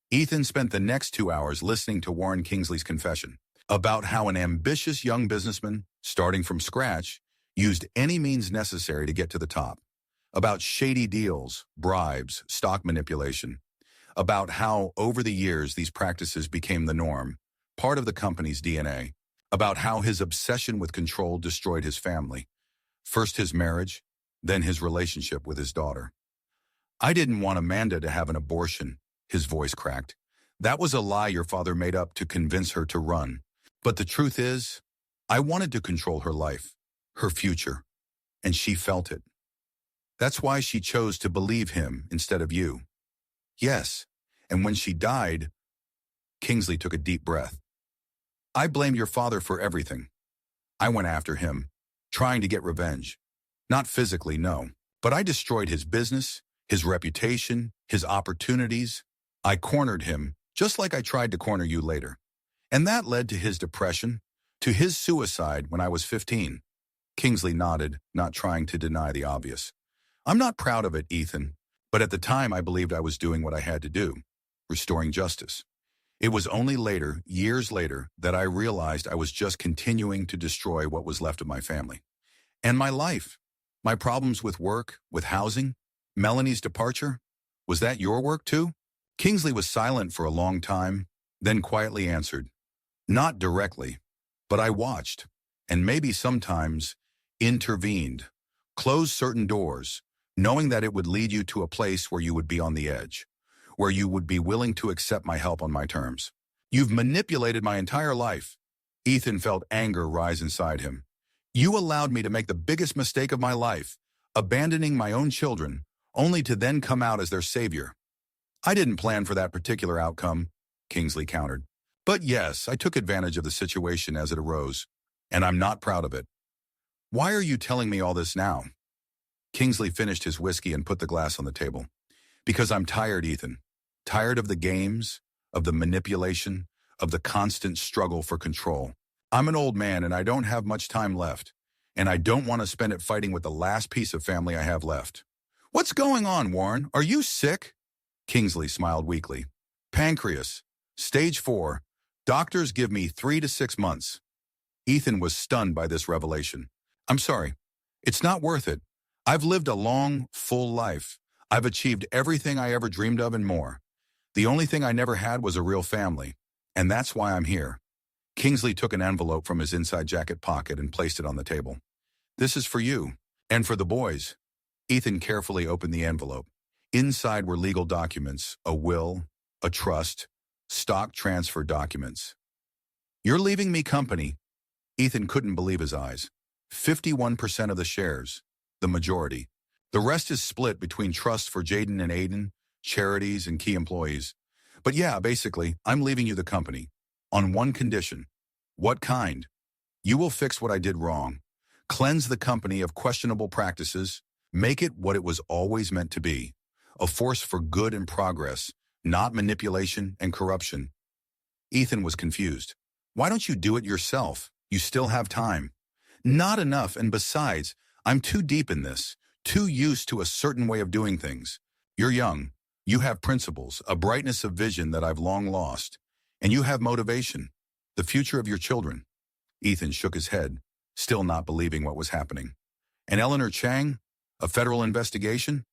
Ethan spent the next 2 hours listening to Warren Kingsley's confession about how an ambitious young businessman, starting from scratch, used any means necessary to get to the top, about shady deals, bribes, stock manipulation, about how over the years these practices became the norm, part of the company's DNA, about how his obsession with control destroyed his family, first his marriage, then his relationship with his daughter. "I didn't want Amanda to have an abortion," his voice cracked. "That was a lie your father made up to convince her to run. But the truth is, I wanted to control her life, her future, and she felt it. That's why she chose to believe him instead of you. Yes, and when she died," Kingsley took a deep breath, "I blamed your father for everything. I went after him, trying to get revenge. Not physically, no, but I destroyed his business, his reputation, his opportunities. I cornered him, just like I tried to corner you later. And that led to his depression, to his suicide when I was 15. Kingsley nodded, not trying to deny the obvious. "I'm not proud of it, Ethan, but at the time I believed I was doing what I had to do. restoring justice. It was only later, years later, that I realized I was just continuing to destroy what was left of my family. And my life. My problems with work, with housing, Melanie's departure. Was that your work too? Kingsley was silent for a long time, then quietly answered, "Not directly, but I watched, and maybe sometimes intervened, closed certain doors, knowing that it would lead you to a place where you would be on the edge, where you would be willing to accept my help on my terms. You've manipulated my entire life." Ethan felt anger rise inside him. "You allowed me to make the biggest mistake of my life, abandoning my own children, only to then come out as their savior." "I didn't plan for that particular outcome," Kingsley countered. "But yes, I took advantage of the situation as it arose, and I'm not proud of it." "Why are you telling me all this now?" Kingsley finished his whiskey and put the glass on the table. "Because I'm tired, Ethan. Tired of the games, of the manipulation, of the constant struggle for control. I'm an old man and I don't have much time left, and I don't want to spend it fighting with the last piece of family I have left." "What's going on, Warren? Are you sick?" Kingsley smiled weakly. "Pancreas. Stage 4. Doctors give me 3 to 6 months." Ethan was stunned by this revelation. "I'm sorry. It's not worth it. I've lived a long, full life. I've achieved everything I ever dreamed of and more. The only thing I never had was a real family, and that's why I'm here." Kingsley took an envelope from his inside jacket pocket and placed it on the table. "This is for you, and for the boys." Ethan carefully opened the envelope. Inside were legal documents, a will, a trust, stock transfer documents. "You're leaving me company." Ethan couldn't believe his eyes. 51% of the shares, the majority. The rest is split between trusts for Jaden and Aiden, charities, and key employees. "But yeah, basically, I'm leaving you the company. On one condition." "What kind?" "You will fix what I did wrong. Cleanse the company of questionable practices. Make it what it was always meant to be. A force for good and progress, not manipulation and corruption." Ethan was confused. "Why don't you do it yourself? You still have time." "Not enough, and besides, I'm too deep in this, too used to a certain way of doing things. You're young. You have principles, a brightness of vision that I've long lost. And you have motivation, the future of your children." Ethan shook his head, still not believing what was happening. "And Eleanor Chang? A federal investigation?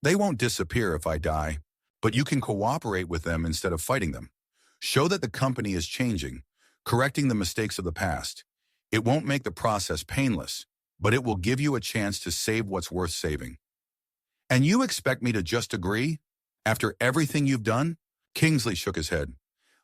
They won't disappear if I die, but you can cooperate with them instead of fighting them. Show that the company is changing, correcting the mistakes of the past. It won't make the process painless, but it will give you a chance to save what's worth saving." "And you expect me to just agree? After everything you've done?" Kingsley shook his head.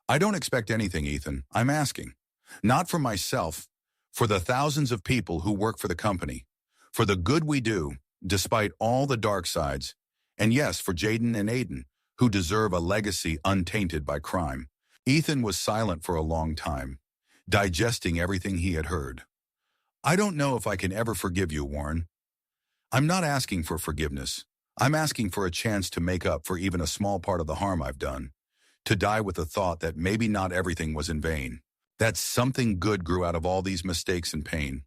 "I don't expect anything, Ethan. I'm asking. Not for myself, for the thousands of people who work for the company, for the good we do, despite all the dark sides, and yes, for Jaden and Aiden, who deserve a legacy untainted by crime." Ethan was silent for a long time, digesting everything he had heard. "I don't know if I can ever forgive you, Warren. I'm not asking for forgiveness. I'm asking for a chance to make up for even a small part of the harm I've done, to die with the thought that maybe not everything was in vain, that something good grew out of all these mistakes and pain."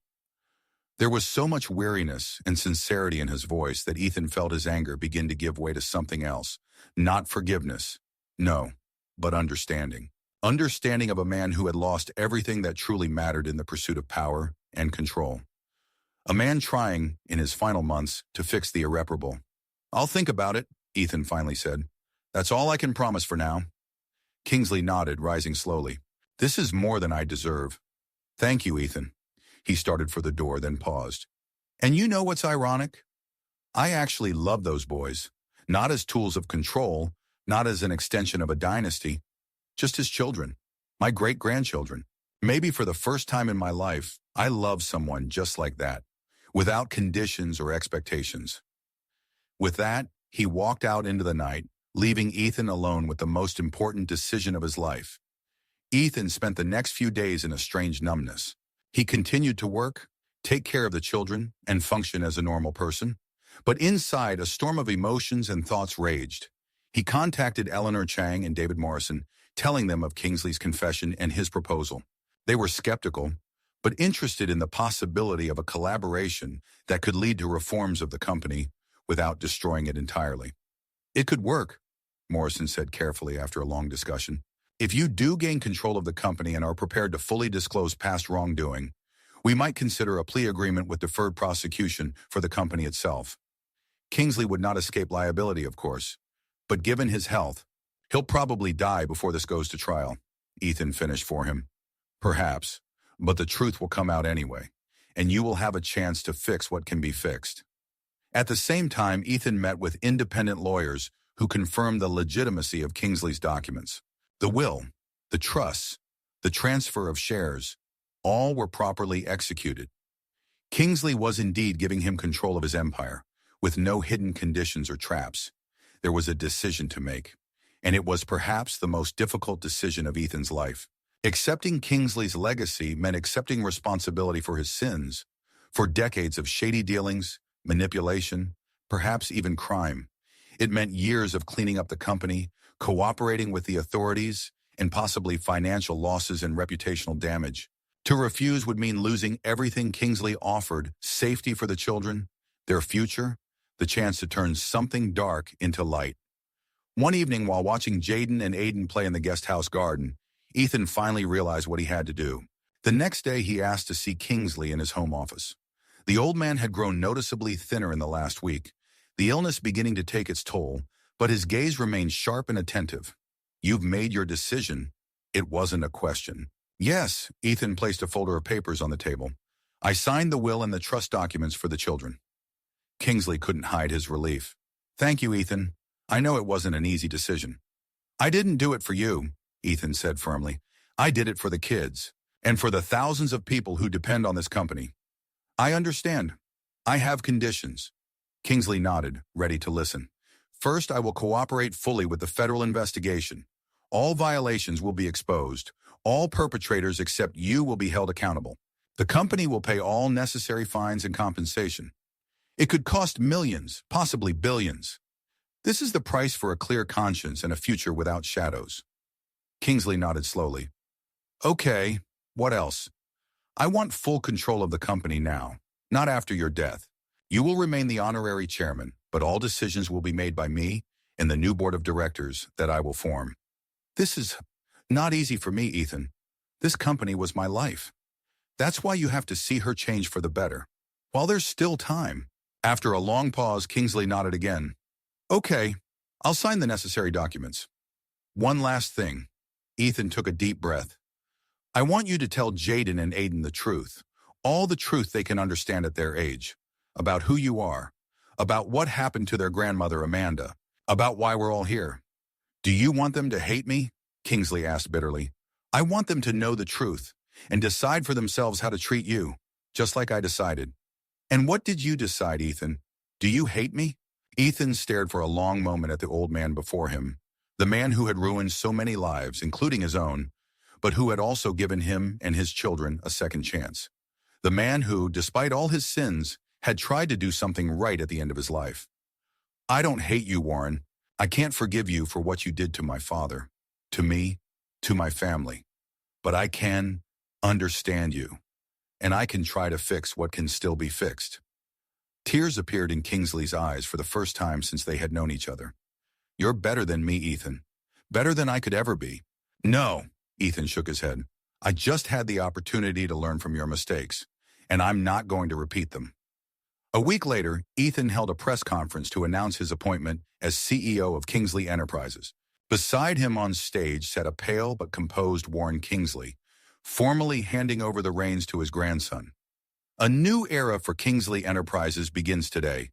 There was so much weariness and sincerity in his voice that Ethan felt his anger begin to give way to something else. Not forgiveness, no, but understanding. Understanding of a man who had lost everything that truly mattered in the pursuit of power and control. A man trying, in his final months, to fix the irreparable. "I'll think about it," Ethan finally said. "That's all I can promise for now." Kingsley nodded, rising slowly. "This is more than I deserve." "Thank you, Ethan." He started for the door, then paused. "And you know what's ironic? I actually love those boys, not as tools of control, not as an extension of a dynasty, just as children, my great-grandchildren. Maybe for the first time in my life, I love someone just like that, without conditions or expectations." With that, he walked out into the night, leaving Ethan alone with the most important decision of his life. Ethan spent the next few days in a strange numbness. He continued to work, take care of the children, and function as a normal person. But inside, a storm of emotions and thoughts raged. He contacted Eleanor Chang and David Morrison, telling them of Kingsley's confession and his proposal. They were skeptical, but interested in the possibility of a collaboration that could lead to reforms of the company without destroying it entirely. It could work. Morrison said carefully after a long discussion. If you do gain control of the company and are prepared to fully disclose past wrongdoing, we might consider a plea agreement with deferred prosecution for the company itself. Kingsley would not escape liability, of course, but given his health, he'll probably die before this goes to trial. Ethan finished for him. Perhaps, but the truth will come out anyway, and you will have a chance to fix what can be fixed. At the same time, Ethan met with independent lawyers who confirmed the legitimacy of Kingsley's documents. The will, the trusts, the transfer of shares, all were properly executed. Kingsley was indeed giving him control of his empire, with no hidden conditions or traps. There was a decision to make, and it was perhaps the most difficult decision of Ethan's life. Accepting Kingsley's legacy meant accepting responsibility for his sins, for decades of shady dealings, manipulation, perhaps even crime. It meant years of cleaning up the company, cooperating with the authorities, and possibly financial losses and reputational damage. To refuse would mean losing everything Kingsley offered: safety for the children, their future, the chance to turn something dark into light. One evening while watching Jaden and Aiden play in the guest house garden, Ethan finally realized what he had to do. The next day he asked to see Kingsley in his home office. The old man had grown noticeably thinner in the last week, the illness beginning to take its toll, but his gaze remained sharp and attentive. "You've made your decision." It wasn't a question. "Yes," Ethan placed a folder of papers on the table. "I signed the will and the trust documents for the children." Kingsley couldn't hide his relief. "Thank you, Ethan. I know it wasn't an easy decision." "I didn't do it for you," Ethan said firmly. "I did it for the kids, and for the thousands of people who depend on this company." "I understand. I have conditions." Kingsley nodded, ready to listen. "First, I will cooperate fully with the federal investigation. All violations will be exposed. All perpetrators except you will be held accountable. The company will pay all necessary fines and compensation. It could cost millions, possibly billions. This is the price for a clear conscience and a future without shadows." Kingsley nodded slowly. "Okay, what else?" "I want full control of the company now, not after your death. You will remain the honorary chairman, but all decisions will be made by me and the new board of directors that I will form." "This is not easy for me, Ethan. This company was my life. That's why you have to see her change for the better, while there's still time." After a long pause, Kingsley nodded again. "Okay, I'll sign the necessary documents. One last thing." Ethan took a deep breath. "I want you to tell Jaden and Aiden the truth, all the truth they can understand at their age, about who you are, about what happened to their grandmother Amanda, about why we're all here." "Do you want them to hate me?" Kingsley asked bitterly. "I want them to know the truth and decide for themselves how to treat you, just like I decided." "And what did you decide, Ethan? Do you hate me?" Ethan stared for a long moment at the old man before him, the man who had ruined so many lives, including his own, but who had also given him and his children a second chance. The man who, despite all his sins, had tried to do something right at the end of his life. "I don't hate you, Warren. I can't forgive you for what you did to my father, to me, to my family. But I can understand you, and I can try to fix what can still be fixed." Tears appeared in Kingsley's eyes for the first time since they had known each other. "You're better than me, Ethan. Better than I could ever be." "No," Ethan shook his head. "I just had the opportunity to learn from your mistakes, and I'm not going to repeat them." A week later, Ethan held a press conference to announce his appointment as CEO of Kingsley Enterprises. Beside him on stage sat a pale but composed Warren Kingsley, formally handing over the reins to his grandson. "A new era for Kingsley Enterprises begins today,"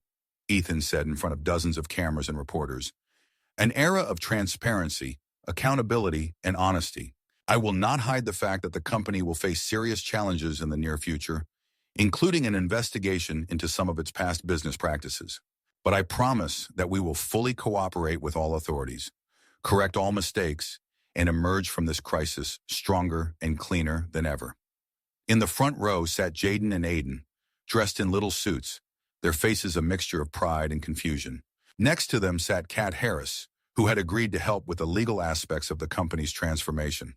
Ethan said in front of dozens of cameras and reporters. "An era of transparency, accountability, and honesty. I will not hide the fact that the company will face serious challenges in the near future, including an investigation into some of its past business practices. But I promise that we will fully cooperate with all authorities, correct all mistakes, and emerge from this crisis stronger and cleaner than ever." In the front row sat Jaden and Aiden, dressed in little suits, their faces a mixture of pride and confusion. Next to them sat Kat Harris, who had agreed to help with the legal aspects of the company's transformation.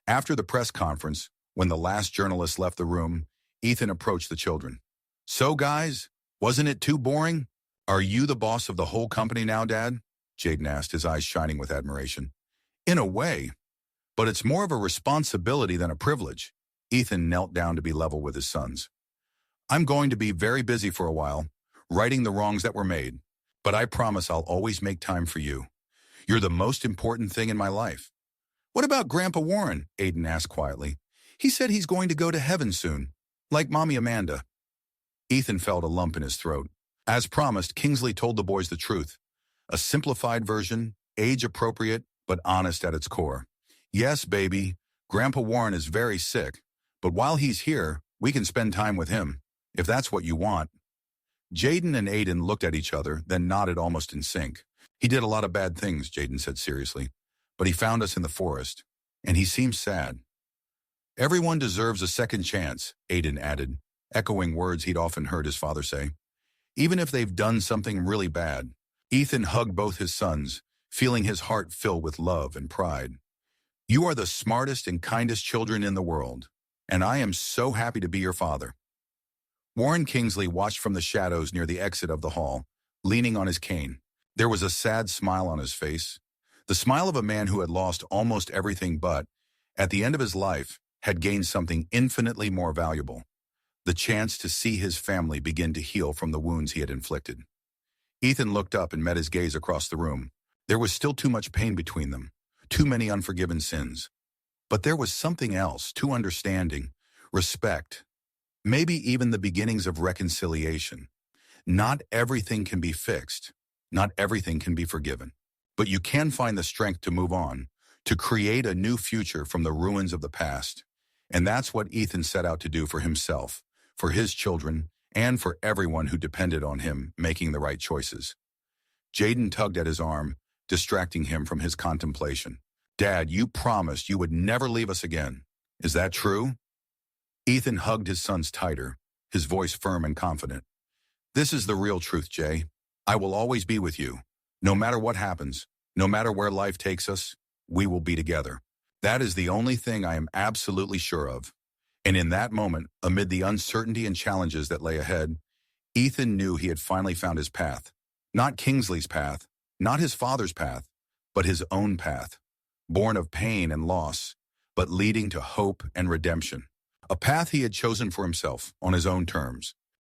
After the press conference, when the last journalist left the room, Ethan approached the children. "So guys, wasn't it too boring? Are you the boss of the whole company now, Dad?" Jaden asked, his eyes shining with admiration. In a way, but it's more of a responsibility than a privilege. Ethan knelt down to be level with his sons. I'm going to be very busy for a while, righting the wrongs that were made, but I promise I'll always make time for you. You're the most important thing in my life. What about Grandpa Warren? Aiden asked quietly. He said he's going to go to heaven soon, like Mommy Amanda. Ethan felt a lump in his throat. As promised, Kingsley told the boys the truth. A simplified version, age-appropriate, but honest at its core. Yes, baby, Grandpa Warren is very sick, but while he's here, we can spend time with him, if that's what you want. Jaden and Aiden looked at each other, then nodded almost in sync. He did a lot of bad things, Jaden said seriously, but he found us in the forest, and he seems sad. Everyone deserves a second chance, Aiden added, echoing words he'd often heard his father say. Even if they've done something really bad. Ethan hugged both his sons, feeling his heart fill with love and pride. You are the smartest and kindest children in the world, and I am so happy to be your father. Warren Kingsley watched from the shadows near the exit of the hall, leaning on his cane. There was a sad smile on his face, the smile of a man who had lost almost everything but, at the end of his life, had gained something infinitely more valuable, the chance to see his family begin to heal from the wounds he had inflicted. Ethan looked up and met his gaze across the room. There was still too much pain between them, too many unforgiven sins. But there was something else, too understanding, respect, maybe even the beginnings of reconciliation. Not everything can be fixed. Not everything can be forgiven. But you can find the strength to move on, to create a new future from the ruins of the past. And that's what Ethan set out to do for himself, for his children, and for everyone who depended on him making the right choices. Jaden tugged at his arm, distracting him from his contemplation. Dad, you promised you would never leave us again. Is that true? Ethan hugged his sons tighter, his voice firm and confident. This is the real truth, Jay. I will always be with you. No matter what happens, no matter where life takes us, we will be together. That is the only thing I am absolutely sure of. And in that moment, amid the uncertainty and challenges that lay ahead, Ethan knew he had finally found his path. Not Kingsley's path, not his father's path, but his own path, born of pain and loss, but leading to hope and redemption. A path he had chosen for himself on his own terms.